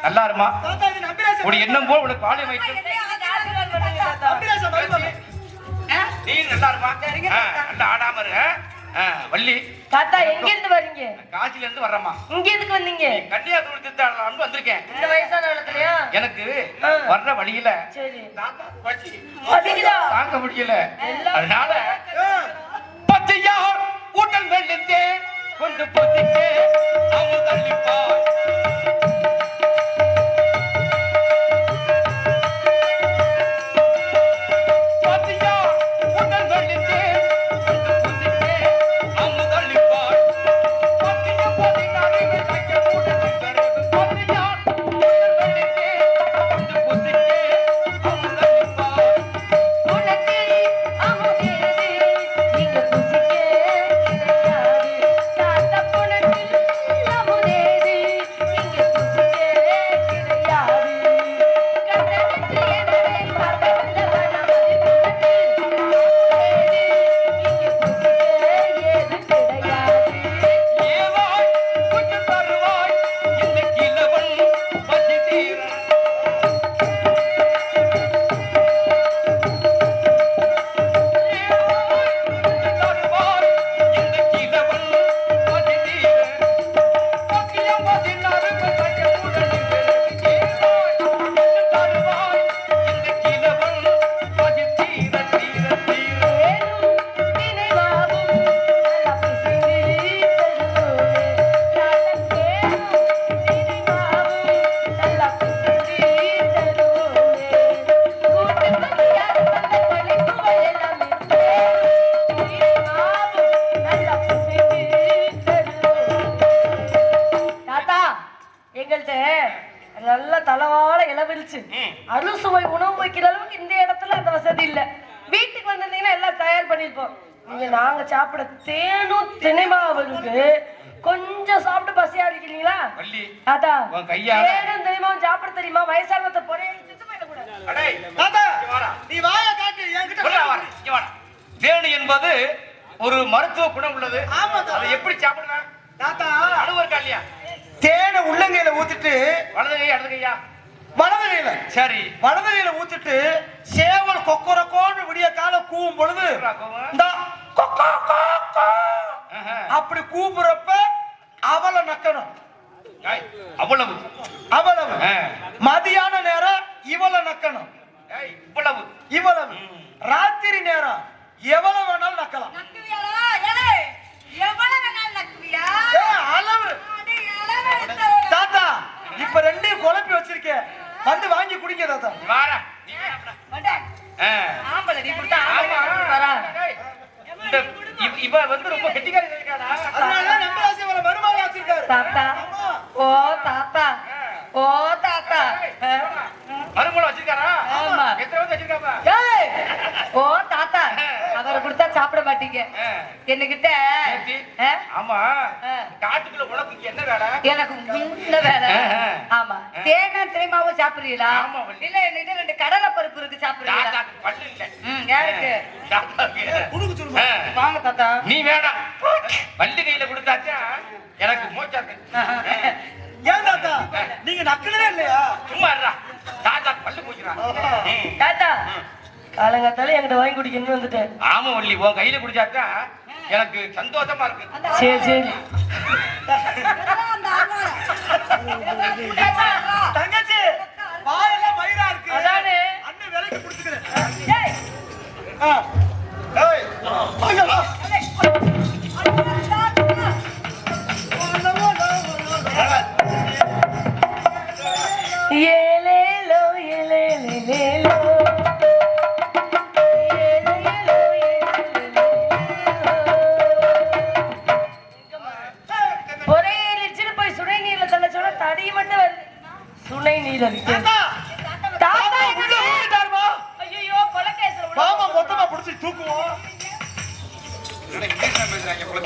நல்லா இருமா தாத்தா இது நம்பிராசன். உடைய எண்ணம் போல் உனக்கு பாலியம் வைத்து நம்பிராசன் மருமகன். நீ நல்லா இருமா நல்லா ஆடாம இரு வள்ளி தாத்தா எங்க இருந்து வரீங்க? காசில இருந்து வர்றமா இங்க எதுக்கு வந்தீங்க? கன்னியாகுமரி திருத்தாடலாம்னு வந்திருக்கேன் இந்த வயசான காலத்துலயா? எனக்கு வர்ற வழியில சரி தாத்தா பசி வந்தீங்களா? தாங்க முடியல அதனால பச்சையார் உடல் வெள்ளத்தே கொண்டு போத்திட்டே அமுதளிப்பார் பச்சையார் உடல் வெள்ளத்தே கொண்டு போத்திட்டே அமுதளிப்பார் பச்சையம் பதினாறு வைக்க கூடது கரது பச்சையார் உடல் வெள்ளத்தே கொண்டு போத்திட்டே அமுதளிப்பார் உனக்கு அமுதேது நீங்க புசிக்க கிடையாது. தாத்தா உனக்கு அமுதேது நீங்க புசிக்க கிடையாது. கண்டனத்து என்னை பார்த்தவல்ல வனமது உனக்கு அமுதேது நீங்க புசிக்க ஏது கிடையாது. ஏவாய் கொஞ்சம் தருவாய் இந்த கிழவன் பசி தீர தருவாய் இந்த கிழவன் பசி தீர பக்கியம் பதினாறு தைக்க உடனே ஏவாய் கொஞ்சம் தருவாய் இந்த கிழவன் பசி தீர தீர தீர ஏனும் நினைவாகும் நல்ல பிசைந்து தருவோமே. தாத்தா ஏனும் நினைவாகும் நல்ல பிசைந்து தருவோமே. கூட்டு பசியாக வந்த பழிப்புகள் எல்லாம் நினைவாகும் நல்ல பிசைந்து தருவோமே. தாத்தா எங்கள்கிட்ட நல்ல தளவாழ இளவரிச்சு அறுசுவை உணவு வைக்கிற அளவுக்கு இந்த இடத்துல அந்த வசதி இல்ல. வீட்டுக்கு வந்திருந்தீங்கன்னா எல்லாம் தயார் பண்ணிருப்போம். நீங்க நாங்க சாப்பிட தேனும் தினைமாவுக்கு கொஞ்சம் சாப்பிட்டு பசி அடிக்கிறீங்களா? வள்ளி அதான் உன் கையால- தேனும் தினைமாவும் சாப்பிட தெரியுமா? வயசானத்தை பொறைய எடுத்துட்டு போயிடக்கூடாது. அடேய் தாத்தா இங்க வாடா நீ வாய காட்டு என்கிட்ட. சொல்றா வாடா இங்க வாடா தேனு என்பது ஒரு மருத்துவ குணம் உள்ளது ஆமா தாத்தா. அதை எப்படி சாப்பிடலாம் தாத்தா அனுபவம் இருக்கா இல்லையா தேனை உள்ளங்கையில ஊத்திட்டு வலது கை இடது கையா வலது கையில சரி வலது கையில ஊத்திட்டு சேவல் கொக்கரக்கோன்னு விடிய கால கூவும் பொழுது இந்தா கொக்கோ கொக்கோ அப்படி கூவுறப்ப அவளை நக்கணும். அவ்வளவு அவ்வளவு. ஆ. மதியான நேரம் இவளை நக்கணும். ஏய், இவ்வளவு இவ்வளவு. ராத்திரி நேரம் எவ்வளவு வேணாலும் நக்கலாம். நக்குவியாளா? ஏய், எவ்வளவு வேணாலும் நக்குவியா? அளவு. அடே, அளவு எடுத்து. தாத்தா இப்ப ரெண்டையும் குழப்பி வச்சிருக்கேன். வந்து வாங்கி குடிங்க தாத்தா. வாடா வண்டா. ஆ. ஆம்பளை நீ கொடுத்தா ஆம்பளை ஆமா. கொடுத்து வரா. டேய், இந்த இவ வந்து ரொம்ப கெட்டிக்காரி இருக்காடா அதனால நம்பிராசி இவளை மருமகளா வச்சிருக்காரு. தாத்தா ஆமா. ஓ தாத்தா ஓ தாத்தா மறுமூலம் வச்சிருக்காரா ஆமா. எத்தனை வந்து வச்சிருக்காப்பா ஏய், ஓ தாத்தா அவரை கொடுத்தா சாப்பிட மாட்டீங்க என்கிட்ட ஏத்தி. ஆ? ஆமா ஆ. காட்டுக்குள்ள உனக்கு இங்க என்ன வேலை எனக்கு முன்ன வேலை தேங்காய் திரைமாவும் சாப்பிடுறீங்களா? ஆமா, வள்ளி. இல்ல என்கிட்ட 2 கடலை பருப்பு இருக்கு சாப்பிடுறீங்களா? தாத்தாக்கு பல்லு இல்ல. யாருக்கு? தாத்தாக்கு. குடுக்க சொல்லுங்க. வாங்க தாத்தா. நீ வேணாம். வள்ளி கையில கொடுத்தாச்சா எனக்கு மூச்சாக்கு. ஏன் தாத்தா நீங்க நக்கலே இல்லையா? சும்மா இருடா. தாத்தாக்கு பல்லு மூச்சுறான். தாத்தா காலங்காத்தால என்கிட்ட வாங்கி குடிக்கணும்னு வந்துட்டேன். ஆமா வள்ளி, உன் கையில குடிச்சாச்சா எனக்கு சந்தோஷமா இருக்கு. சரி சரி. தங்கச்சி வாயெல்லாம் மயிரா இருக்கு. அதானே. அண்ணன் விலைக்கு குடுத்துக்கிறேன். ஏய், ஏய் வாங்க வா. ஏலேலோ ஏலேலேலேலோ. ஏலேலோ ஏலேலேலேலோ. ஒரே லிச்சிட்டு போய் சுனை நீர்ல தள்ள சொன்னா தடி மட்டும் வருது. சுனை நீர் இருக்கு. தாத்தா தாத்தா உள்ள வந்துட்டாருமா? ஐயோ கொலைகேஸ்ல மாமா மொத்தமா புடிச்சு தூக்குவோம். இங்கிலீஷ்ல பேசுறாங்க போல.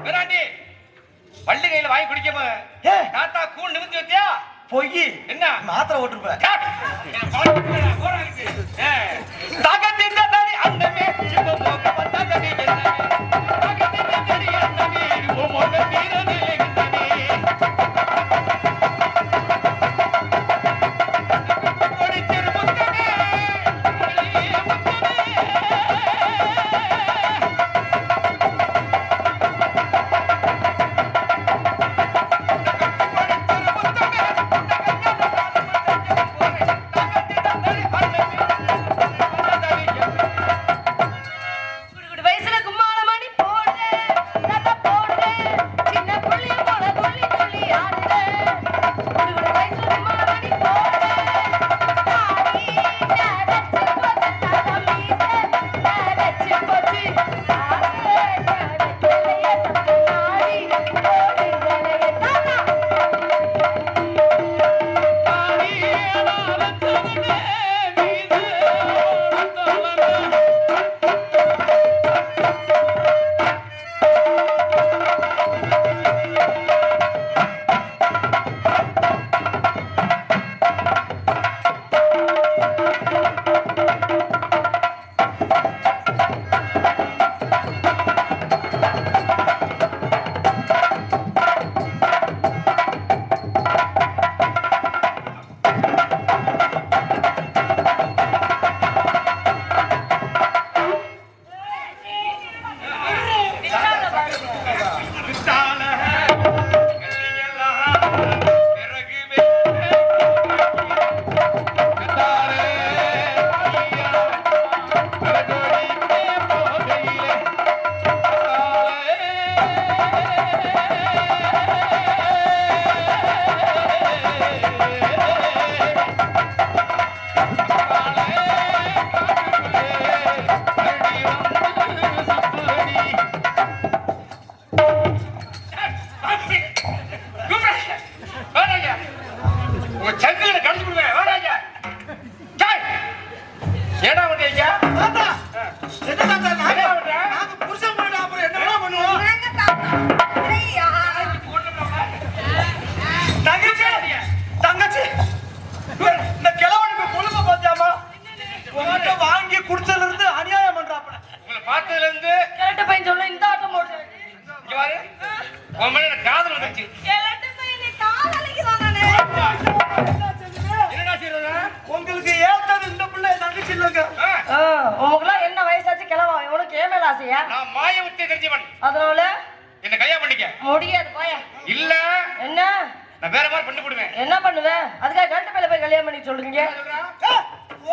வேறாண்டி, வள்ளி கையில வாங்கி குடிக்காம ஏய் தாத்தா கூழ் நிமித்தி வச்சியா? பொய் என்ன மாத்திரை ஓட்டுருப்ப. வயசுல கும்மாளமணி போடுற நல்லா போடுற சின்ன புள்ளிய போல துள்ளி துள்ளி ஆடுற வயசுல கும்மாளமணி போடுற தாடி நரச்சு போச்சு தலமீச நரச்சு போச்சு ஆசை நரச்சலைய தப்புனாடி ஓடி வேலைய தாத்தா ஏடா வந்தீங்க? தாத்தா என்ன தாத்தா நாங்க புருஷன் போயிட்டா அப்புறம் என்ன பண்ணுவோம்? தங்கச்சி தங்கச்சி இந்த கிழவனுக்கு கொழுப்ப பாத்தியாமா? உங்ககிட்ட வாங்கி குடிச்சதுல இருந்து அநியாயம் பண்றாப்ப. உங்களை பார்த்ததுல இருந்து கேட்ட பையன் சொல்ல இந்த ஆட்டம் போடுறேன். இங்க பாரு, உன் மேல எனக்கு காதல் வந்துச்சு. கேட்ட பையன் நீ காதலிக்கிறான் நானே. என்னடா செய்யறதா? உங்களுக்கு ஏத்தது இந்த பிள்ளை தங்கச்சி இல்லங்க. உங்களுக்குலாம் என்ன வயசாச்சு கிளவா உனக்கு ஏன் மேல ஆசையா? நான் மாய வித்தை தெரிஞ்சவன். அதனால என்ன கையா பண்ணிக்க. முடியாது போயா. இல்ல என்ன நான் வேற மாதிரி பண்ணி போடுவேன். என்ன பண்ணுவ? அதுக்காக கேட்ட பையல போய் கல்யாணம் பண்ணி சொல்றீங்க?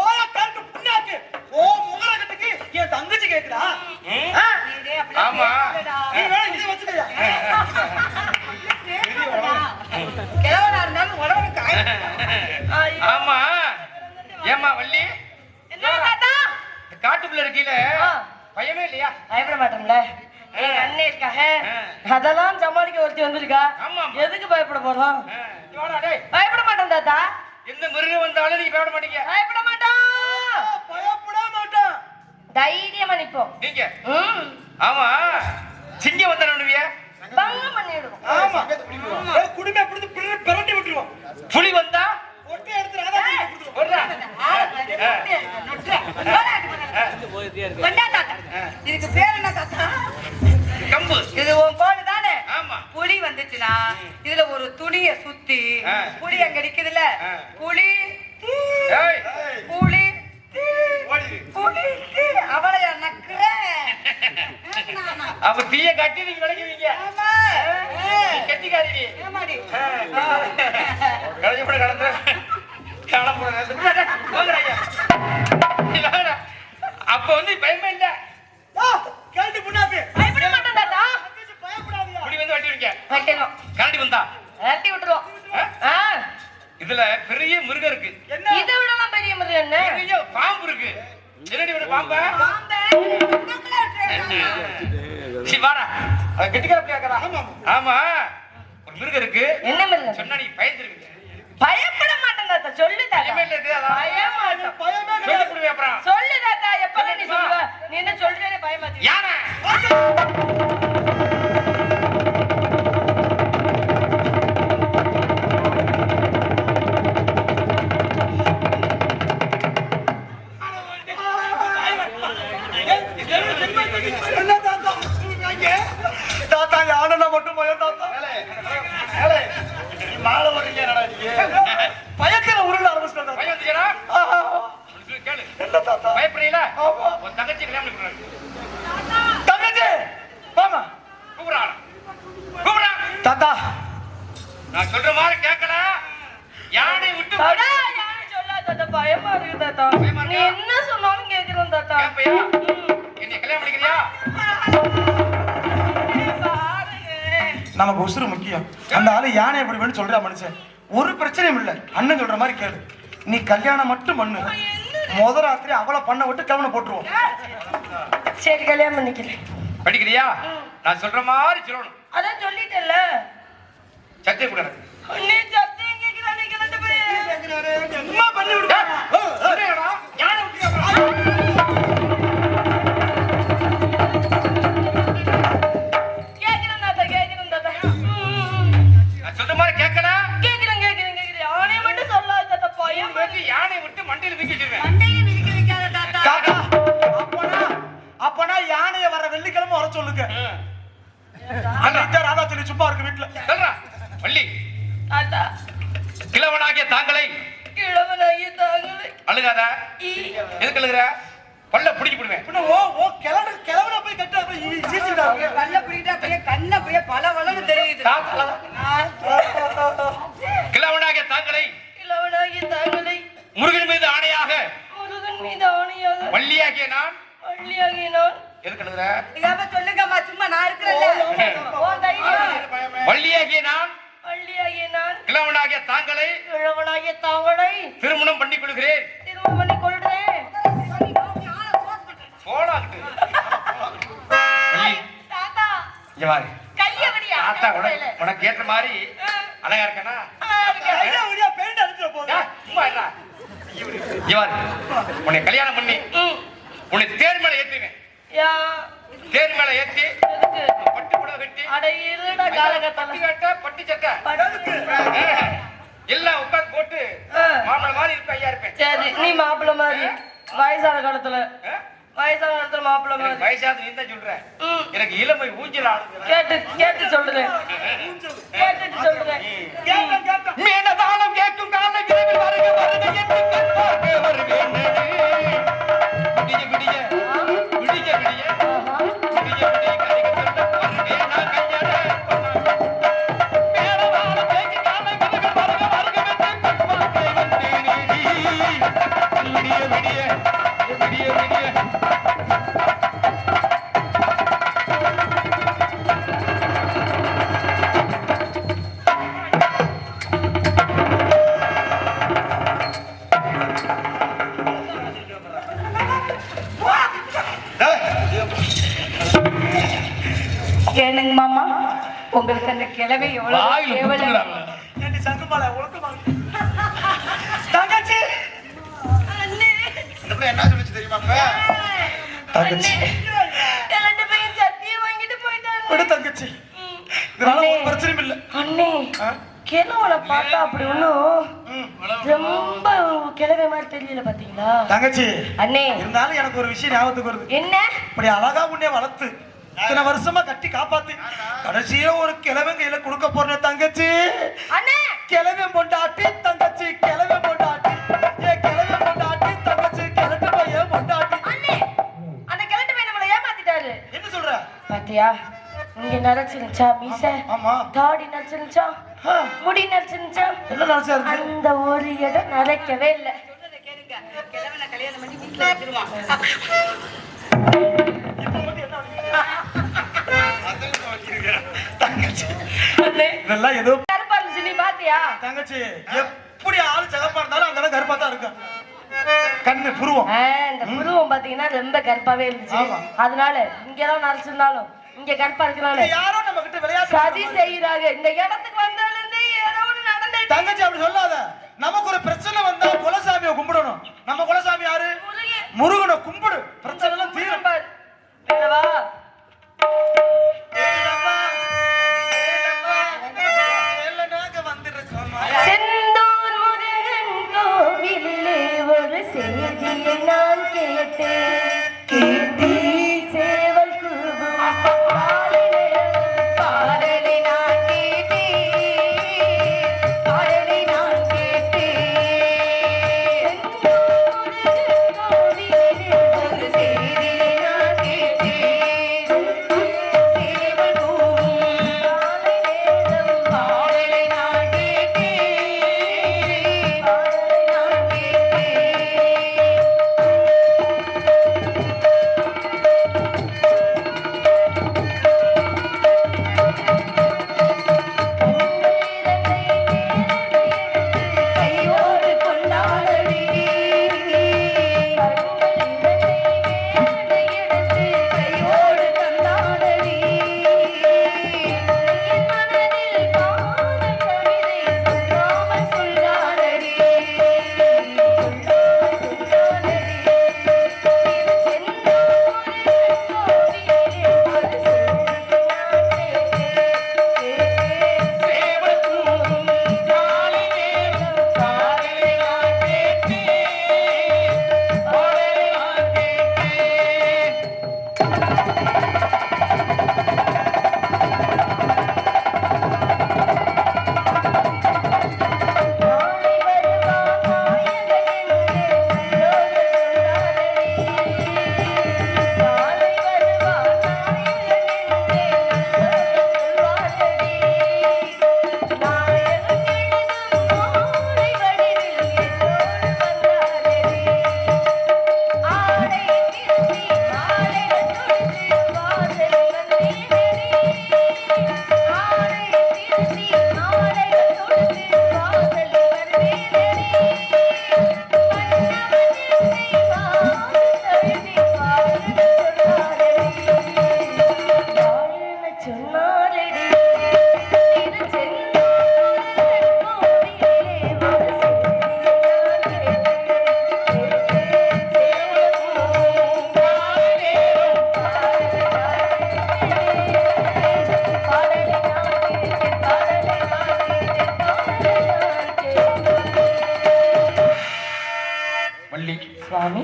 ஓய கண்டு புண்ணாக்கு. ஓ முகரகத்துக்கு என் தங்கச்சி கேக்குதா? ஆமா. நீ வேணா இதை வச்சுக்கயா. கிழவனா இருந்தாலும் உடம்பு காய். ஆமா. ஏமா வள்ளி, என்ன தாத்தா? இந்த காட்டுக்குள்ள இருக்கீல பயமே இல்லையா? பயப்பட மாட்டோம்ல. எங்க அண்ணன் இருக்காக. அதெல்லாம் சமாளிக்க ஒருத்தி வந்திருக்கா. ஆமா. எதுக்கு பயப்பட போறோம்? இங்க வாடா டேய். பயப்பட மாட்டோம் தாத்தா. எந்த மிருகம் வந்தாலும் நீங்க பயப்பட மாட்டீங்க. பயப்பட மாட்டோம். பயப்பட மாட்டேன். அடிப்போம். நீங்க ம், ஆமா சிங்கம் வந்தா நடுவிய பங்கம் பண்ணிடுவோம். ஆமா குடும்பம் எப்படி பிரட்டி விட்டுருவோம். புலி வந்தா ஒட்டை எடுத்து ராதாகிருஷ்ணன் கொடுத்துருவோம். ஓடுறா. கொண்டா தாத்தா. இதுக்கு பேர் என்ன தாத்தா? கம்பு. இது உன் கோடு தானே? ஆமா. புலி வந்துச்சுன்னா இதுல ஒரு துணிய சுத்தி புலி அங்க நிக்குதுல்ல, புலி தீ, ஏய், புலி தீ, ஓடிடு. புலி தீ, அவளையா நக்குற? அப்ப தீய கட்டி நீங்க விளைக்குவீங்க. ஆமா. கெட்டிக்காரி ஏமாடி. கலைஞப்பட கடந்த கிளம்புற அப்ப வந்து பயமே இல்ல. கேள்வி புண்ணாக்கு பயப்பட மாட்டோம் தாத்தா. பயப்படாதீங்க. புலி வந்து வட்டி வைக்க வெட்டிடுவோம். கரடி வந்தா வெட்டி விட்டுருவோம். ஆ, இதுல பெரிய மிருகம் இருக்கு. இதை விடலாம் பெரிய மிருகம் என்ன? பெரிய பாம்பு இருக்கு. என்னடி விட பாம்பா? பாம்பே, உனக்குள்ள இருக்கே. சிவாரா அது கெட்டிக்கார கேக்குறா. ஆமா ஒரு மிருகம் இருக்கு. என்ன மிருகம்? சொன்னா நீ பயந்துருவீங்க. பயப்பட மாட்டோம் தாத்தா. சொல்லு தாத்தா. பயமே இல்ல இது. அதான். பயம் மாட்டோம். பயமே சொல்லி கிடையாது. கொடுவே அப்புறம். சொல்லு தாத்தா. எப்பதான் நீ சொல்லுவ? நீ என்ன சொல்றேன்னு பயமாத்தி. யானை. என்ன தாத்தா? தாத்தா யானை மட்டும் பயம் தாத்தா. நீ மாலை ஓடுறீங்க என்னடா நீ? பயத்துல உருள ஆரம்பிச்சிட்டா தாத்தா. பயம் வந்துச்சேடா? ஆஹா. சொல்லு கேளு. என்ன தாத்தா? பயப்படுறீங்களா? ஆமா. உன் தங்கச்சி கல்யாணம் பண்ணிக்கிறாங்க. தங்கச்சி வாமா. கூப்பிடுறான். கூப்பிடுறான். தாத்தா நான் சொல்ற மாதிரி கேட்கல. யானை விட்டு தாத்தா, யாரும் சொல்லாத தாத்தா. பயமா இருக்கு தாத்தா. பயமா நீ இருக்கா? என்ன சொன்னாலும் கேக்குறோம் தாத்தா. கேப்பையா? என்னை கல்யாணம் பண்ணிக்கிறியா? நமக்கு உசுறு முக்கியம். அந்த ஆளு யானை எப்படி வேணும் சொல்றா மனுஷன். ஒரு பிரச்சனையும் இல்ல. அண்ணன் சொல்ற மாதிரி கேளு. நீ கல்யாணம் மட்டும் பண்ணு. முத ராத்திரி அவளை பண்ண விட்டு கவனம் போட்டுருவோம். சரி, கல்யாணம் பண்ணிக்கிறேன். படிக்கிறியா? நான் சொல்ற மாதிரி சொல்லணும். அதான் சொல்லிட்டேன்ல. சத்தியம் கூட எனக்கு. நீ சத்தியம் கேக்குற நீங்க ரெண்டு பேரும். சும்மா பண்ணி விடு. சொல்லுங்கடா. யானை விட்டு கேக்குறேன் தாத்தா. கேக்குறேன் தாத்தா. நான் சொல்ற மாதிரி கேட்கல. கேக்குறேன் கேக்குறேன் கேக்குறேன். அவனே மட்டும் சொல்லாத தாத்தா. பயம் யானை விட்டு மண்டையில தூக்கி வச்சிருவேன். மண்டையை மிதிக்க வைக்காத தாத்தா. தாத்தா அப்பனா யானைய வர வெள்ளிக்கிழமை வர சொல்லுங்க. அந்த ராதா சொல்லி சும்மா இருக்கு வீட்டுல. சொல்றா. வள்ளி தாத்தா. கிழவனாகிய தாங்களை கிழவனாகிய தாங்களை. அழுகாத. ஈ. எதுக்கு அழுகுற? பல்ல பிடிச்சு விடுவேன். பின்ன ஓ கிழவன போய் கட்ட சீசிடா. கல்ல பிடிக்கிட்டா அப்படியே கண்ண அப்படியே பல தெரியுது. கிழவனாகிய தாங்களை கிழவனாகிய தாங்களை. முருகன் மீது ஆணையாக முருகன் மீது ஆணையாக. வள்ளியாகிய நான் வள்ளியாகிய நான். எதுக்கு அழுகுற? இதாம சொல்லுங்கம்மா, சும்மா நான் இருக்கிறேன்ல. ஓ தைரியம். வள்ளியாகிய நான் வள்ளியாகிய நான். கிழவனாகிய தாங்களை கிழவனாகிய தாங்களை திருமணம் பண்ணிக் கொள்கிறேன். திருமணம் பண்ணி கொள்றேன். போலாங்கிட்டு. வள்ளி தாத்தா, இங்க வாரு. கைய விடியா. தாத்தா உனக்கு ஏற்ற மாதிரி அழகா இருக்கனா? ஐயா ஐயா பெயிண்ட் அடிச்சற போதா. சும்மா இருடா. இங்க வாரு. உன்னை கல்யாணம் பண்ணி உன்னை தேர் மேல ஏத்துவேன். யா. தேர் மேல ஏத்தி எதுக்கு? பட்டு புடவை கட்டி அட இருடா காலகட்டல. பட்டு கட்ட பட்டு சட்டை படுக்கு. எல்லாம் உட்கார்ந்து போட்டு மாப்பிள மாதிரி இருப்பேன். ஐயா இருப்பேன். சரி, நீ மாப்பிள்ள மாதிரி வயசான காலத்துல ஆ? வயசான காலத்துல மாப்பிள்ள எனக்கு மாதிரி. வயசாது நீ தான் சொல்ற. ம். எனக்கு இளமை ஊஞ்சல் ஆடுது. கேட்டு சொல்றேன். கேட்டுட்டு சொல்றேன். மேனதானம் கேட்கும் காலை விரைவில் வருக வருக என்று கண்பார்க்க வருவேன். விடிய விடிய விடிய விடிய ஆஹா. விடிய விடிய கதிக சொல்ல வருவேன் நான் கல்யாண மேனதானம் கேட்கும் காலை விரைவில் வருக வருக என்று கண்பார்க்க வந்தேனே. விடிய விடிய விடிய விடிய ஏனுங்க மாமா, உங்களுக்கு அந்த கிழவை எவ்வளவு வாயில கேவலம். குத்துறாங்க. ஏண்டி சங்குமால ஒழுக்கமா. தங்கச்சி என்ன சொல்லுச்சு தெரியுமா? தங்கச்சி ரெண்டு பேரும் சத்தியம் வாங்கிட்டு போயிட்டாரு. விடு தங்கச்சி, இதனால ஒரு பிரச்சனையும் இல்ல. அண்ணே கிழவனை பார்த்தா அப்படி ஒண்ணும் ரொம்ப கிழவை மாதிரி தெரியல பாத்தீங்களா தங்கச்சி? அண்ணே இருந்தாலும் எனக்கு ஒரு விஷயம் ஞாபகத்துக்கு வருது. என்ன? இப்படி அழகா உன்னை வளர்த்து இத்தனை வருஷமா கட்டி காப்பாத்து கடைசியா ஒரு கிழவன் கையில கொடுக்க போற தங்கச்சி. அண்ணே கிழவன் பொண்டாட்டி தங்கச்சி, கிழவன் பொண்டாட்டி, ஏ கிழவன் பொண்டாட்டி தங்கச்சி, கிழட்டு பையன் பொண்டாட்டி. அண்ணே அந்த கிழட்டு பையன் நம்மளை ஏமாத்திட்டாரு. என்ன சொல்ற? பாத்தியா, இங்க நரைச்சிருச்சா மீச, ஆமா. தாடி நரைச்சிருச்சா, முடி நரைச்சிருச்சா, என்ன நினைச்சா? அந்த ஒரு இடம் நரைக்கவே இல்ல. சொல்றதை கேளுங்க. கிழவனை கல்யாணம் பண்ணி வீட்டுல வச்சிருவான். தங்கச்சி அண்ணே இதெல்லாம் ஏதோ கருப்பா இருந்துச்சு, நீ பாத்தியா? தங்கச்சி எப்படி ஆளு சிகப்பா இருந்தாலும் அந்த இடம் கருப்பா தான் இருக்கும். கண்ணு புருவம் இந்த புருவம் பாத்தீங்கன்னா ரொம்ப கருப்பாவே இருந்துச்சு. ஆமா. அதனால இங்கதான் நரைச்சிருந்தாலும் இங்க கருப்பா இருக்கனால யாரோ நம்ம கிட்ட விளையாட்டு சதி செய்யறாங்க. இந்த இடத்துக்கு வந்தால இருந்து ஏதோ ஒண்ணு நடந்துட்டு. தங்கச்சி அப்படி சொல்லாத. நமக்கு ஒரு பிரச்சனை வந்தா குலசாமியை கும்பிடணும். நம்ம குலசாமி யாரு? முருகனை கும்பிடு, பிரச்சனை எல்லாம் தீரும். வேணவா? செந்தூர் முருகன் கோவிலிலே ஒரு செய்தியை நான் கேட்டேன். கேட்டேன் சேவல் கூவும் பாலிலே பாடலை நான் கேட்டேன். பாடலை நான் கேட்டேன். செந்தூர் முருகன் கோவிலிலே ஒரு செய்தியை நான் கேட்டேன். சேவல் கூவும் பாடலை நான் கேட்டேன். பாடலை நான் கையோடு கொண்டாடடி எடுத்து கையோடு தந்தாடடி மனதில் காதல் கவிதை சொல்லாமல் சொல்லாதடி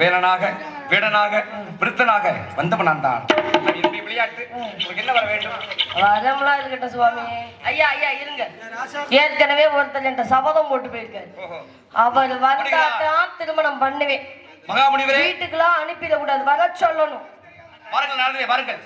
வேலனாக வீடனாக விருத்தனாக வந்தவன் நான் தான். என்னுடைய விளையாட்டு உங்களுக்கு என்ன வர வேண்டும்? வரம்லாம் இருக்கட்டும் சுவாமி. ஐயா ஐயா இருங்க. ஏற்கனவே ஒருத்தர் என்ற சபதம் போட்டு போயிருக்காரு. அவர் வந்தாதான் திருமணம் பண்ணுவேன். மகாமுனிவரே, வீட்டுக்கெல்லாம் அனுப்பிட கூடாது, வர சொல்லணும். வாருங்கள் நாரதரே, வாருங்கள்.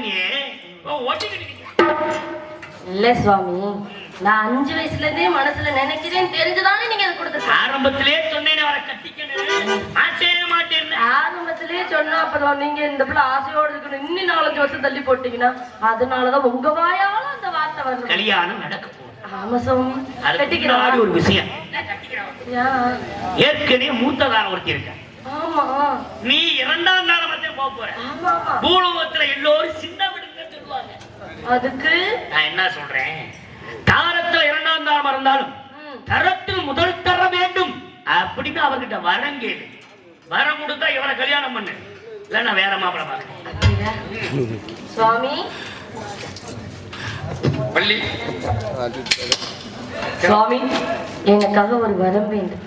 நீ ஓட்டிக்கிட்டு இல்ல சுவாமி, நான் 5 வயசுல இருந்தே மனசுல நினைக்கிறேன் தெரிஞ்சுதானே நீங்க அதை கொடுத்துருக்கீங்க. ஆரம்பத்திலே சொன்னேன் அவரை கட்டிக்கணும் ஆசையே மாட்டேன். ஆரம்பத்திலேயே சொன்னா அப்புறம் நீங்க இந்த பிள்ளை ஆசையோடு இருக்கணும் இன்னும் 4 வருஷம் தள்ளி போட்டீங்கன்னா அதனாலதான் உங்க வாயால அந்த வார்த்தை வருது. கல்யாணம் நடக்க போகுது. ஆமா சுவாமி, அதுக்கு கட்டிக்கிறேன். ஒரு விஷயம் ஏற்கனவே மூத்ததான ஒருத்தி இருக்க. ஆமா, நீ 2ஆம் தாரமத்தையும் போக போற. ஆமா, ஆமா. பூலோகத்துல எல்லோரும் சின்ன விடுங்க சொல்லுவாங்க. அதுக்கு நான் என்ன சொல்றேன், தாரத்துல 2ஆம் தாரம் இருந்தாலும் தரத்தில் முதல் தர வேண்டும் அப்படின்னு அவர்கிட்ட வரம் கேளு. வரம் கொடுத்தா இவனை கல்யாணம் பண்ணு, இல்ல நான் வேற மாப்பிளை பார்க்கிறேன். சுவாமி, பள்ளி சுவாமி எனக்காக ஒரு வரம் வேண்டும்.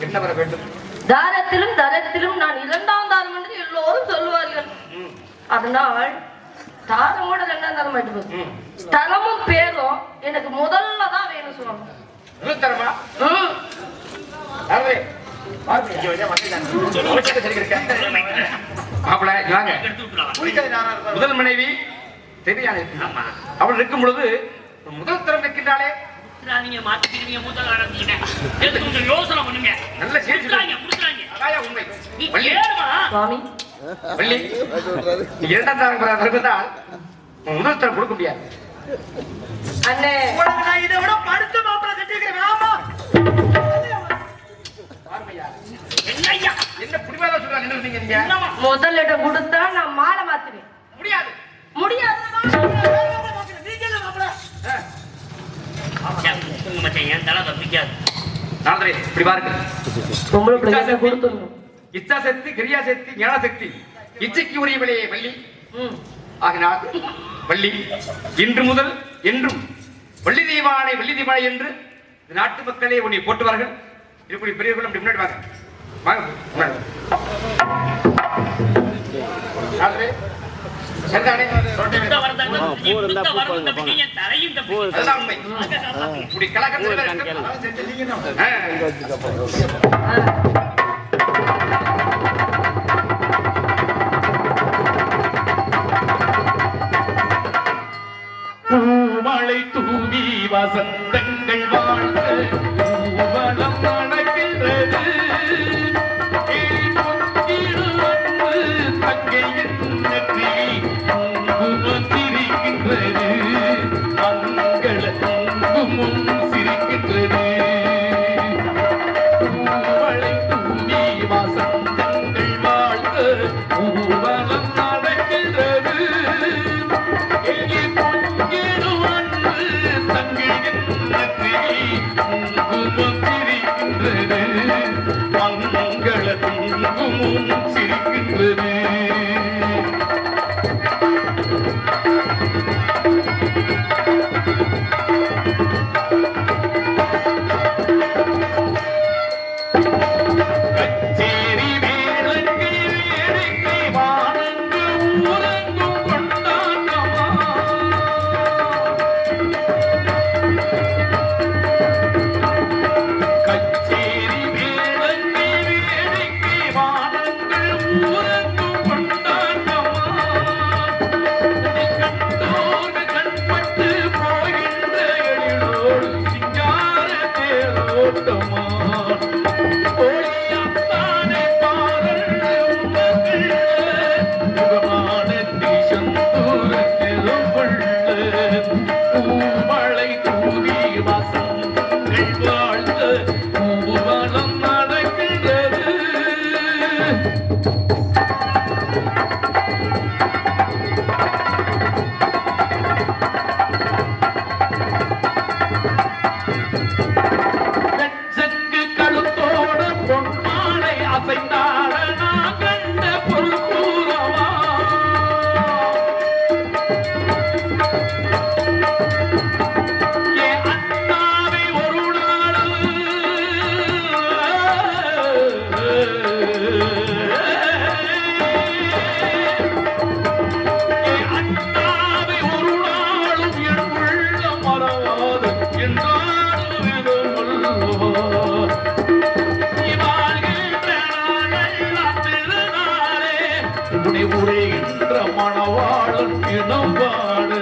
என்ன வர வேண்டும்? தாரத்திலும் தரத்திலும் நான் 2ஆம் தாரம் என்று எல்லோரும் சொல்லுவார்கள். அதனால் தாரமோட 2ஆம் தாரம் ஆயிட்டு போகுது. தரமும் பேரும் எனக்கு முதல்ல தான் வேணும் சுவாமி. தரமா? மாப்பிள வாங்க. முதல் மனைவி தெரியாது, அவள் இருக்கும் பொழுது முதல் தரம் வைக்கின்றாலே நீங்க மாத்திக்கிறீங்க மூத்தல் ஆரம்பிச்சீங்க. யோசனை பண்ணுங்க. நல்ல சேர்த்து உண்மை. சுவாமி, வள்ளி, 2ஆம் தாரம் வருவதால் முதல் தரம் கொடுக்க முடியாது. அண்ணே, நான் இதை விட படுத்த மாப்பிள கட்டிக்கிறேன். ஆமா, என்னய்யா என்ன புடிவாதம் சொல்றா நின்னுட்டீங்க நீங்க? முதல் இடம் கொடுத்தா நான் மாலை மாத்துவேன். முடியாது. முடியாது. நீங்க என்ன மாப்பிள? என் தலை தப்பிக்காது. நாளை இப்படி பாருங்க. பொம்பளை பிள்ளைங்க கொடுத்துடணும். இச்சா சக்தி, கிரியா சக்தி, ஞான சக்தி இச்சைக்கு உரியவளே வள்ளி. ஆகினால் வள்ளி இன்று முதல் என்றும் வள்ளி தீவானை வள்ளி தீவானை என்று நாட்டு மக்களே உன்னை போட்டுவார்கள். இப்படி பெரியவர்கள் அப்படி முன்னாடி வாங்க. வாங்க முன்னாடி. நாளை சரிதானே? அதுதான் உண்மை. இப்படி கலக்கத்துல பூமழை தூவி வசந்தங்கள் வாழ்ந்த பூவனம் நடக்கின்றது. தங்கையின் நெற்றி குங்குமம் சிரிக்கின்றது. மங்கள குங்குமம் சிரிக்கின்றது. பூமழை தூவி வசந்தங்கள் வாழ்ந்த பூவனம் நடக்கின்றது. மங்கள குங்குமம் சிரிக்கின்றது. கச்சேரி மேளங்கள் வேடிக்கை வானங்கள் ஊரங்கும் கொண்டாட்டமா. கச்சேரி மேளங்கள் வேடிக்கை வானங்கள் ஊரங்கும் கொண்டாட்டமா. கண்டோடு கண்பட்டு போகின்ற எழிலோடு சிங்கார தேரோட்டமா. ஒளியாத்தானே பாரல் உங்கள் முகமானத்தில் சந்தூர திருவள்ள. பூமழை தூவி வசந்தங்கள் வாழ்ந்த பூவனம் நடக்கின்றது. நெஞ்சக்கு கழுத்தோட பொன்மாலை அசைந்தாட நான் கண்ட பொருள் கூறவா. என் அண்ணாவை ஒரு நாள் என் அண்ணாவை ஒரு நாளும் என் உள்ள மறவாது என்றாலும் இதுவல்லவா. வாழ்கின்ற நாளெல்லாம் திருநாளே உன்னை உரைகின்ற மணவாளன் இனம் பாடு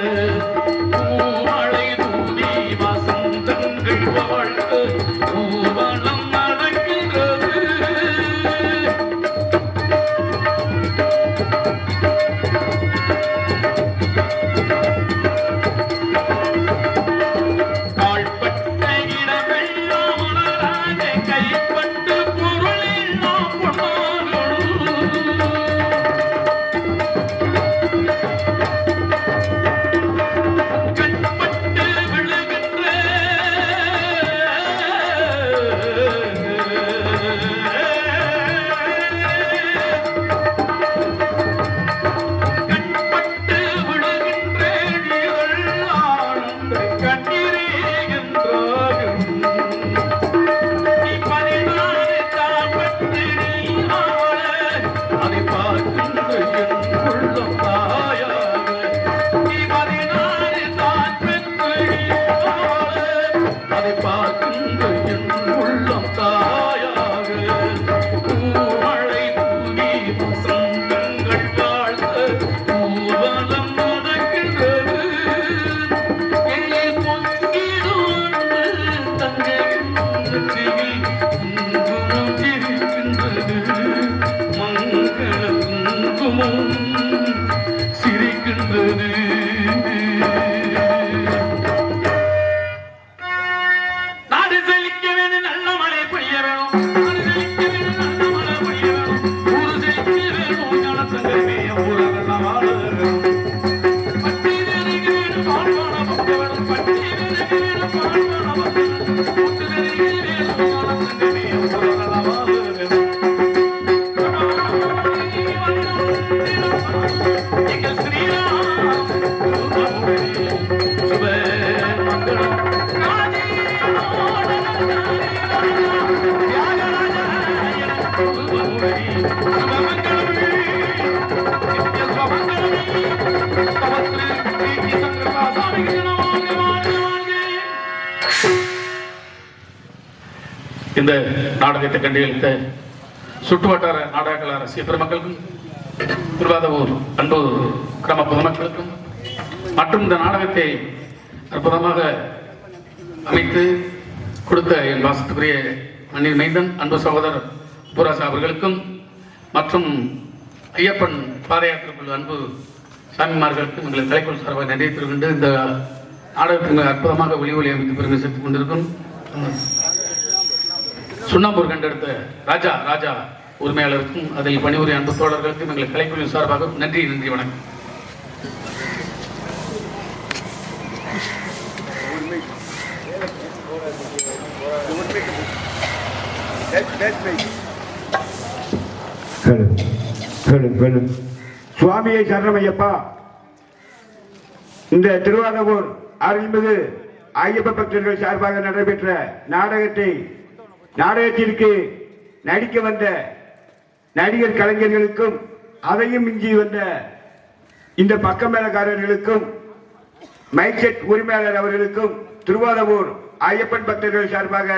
பூமழை தூவி வசந்தங்கள் வாழ்க பூவனம் நடக்கின்றது கால்பட்ட இடமெல்லாம் உணராத கைப்பட்டு பொருளெல்லாம் பொன்னாகணும் கண்பட்டு விழுகின்ற கண்பட்டு விழுகின்ற நீர்கள் ஆனந்த கண்ணீரே என்றாகும் நீ 16 தாப்பட்டு நீ ஆள அதை பார்க்கின்ற என் உள்ளம் தாயாக நீ 16 தாப்பட்டு நீ ஆள அதை பார்க்கின்ற என் உள்ளம் தாயாக பூமழை தூவி வசந்தங்கள் வாழ்த்த பூவனம் நடக்கின்றது எங்கே பொங்கிடும் தங்கையின் நெற்றியில் குங்குமம் சிரிக்கின்றது மங்கள குங்குமம் சிரிக்கின்றது நாடு செழிக்க வேணும் நல்ல மழை பெய்ய வேணும் நாடு செழிக்க வேணும் நல்ல மழை பெய்ய வேணும் ஊரு செழிக்க வேணும் ஞானசங்கமே ஊரகெல்லாம் வாழ வேணும் பட்டி வேலைக்கு வேணும் வாழ்வான பக்க வேணும் பட்டி வேலைக்கு வேணும் வாழ்வான பக்க வேணும் பட்டு வேலைக்கு வேணும் ஞானசங்கமே ஊரகெல்லாம் வாழ வேணும் எங்கள் ஸ்ரீராம் சுப மங்களம் இந்த நாடகத்தை கண்டுகளித்த சுற்றுவட்டார நாடகக்கலை ரசிக பெருமக்களுக்கும் திருவாதூர் அன்பு கிராம பொதுமக்களுக்கும் மற்றும் இந்த நாடகத்தை அற்புதமாக அமைத்து கொடுத்த என் வாசத்துக்குரிய மண்ணின் மைந்தன் அன்பு சகோதரர் பூராசா அவர்களுக்கும் மற்றும் ஐயப்பன் பாத யாத்திரைக்குழு அன்பு சாமிமார்களுக்கும் எங்களை தலைக்குழு சார்பாக நன்றி தெரிவிக்கின்ற இந்த நாடகத்திற்கு அற்புதமாக ஒளி அமைத்து பெருமை சேர்த்துக் கொண்டிருக்கும் சுண்ணாம்பூர் கண்டெடுத்த ராஜா உரிமையாளருக்கும் அதில் பணிபுரிய அன்பு தோழர்களுக்கும் எங்களை கலைக்குழு சார்பாக நன்றி வணக்கம். சுவாமியை சரணமையப்பா. இந்த திருவாரூர் அருள்மிகு ஐயப்ப பக்தர்கள் சார்பாக நடைபெற்ற நாடகத்திற்கு நடிக்க வந்த நடிகர் கலைஞர்களுக்கும் அதையும் மிஞ்சி வந்த இந்த பக்கமேளக்காரர்களுக்கும் மைக் உரிமையாளர் அவர்களுக்கும் திருவாரூர் ஐயப்பன் பக்தர்கள் சார்பாக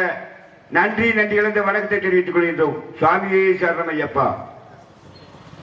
நன்றி இழந்த வணக்கத்தை தெரிவித்துக் கொள்கின்றோம். சுவாமியே சரணமையப்பா.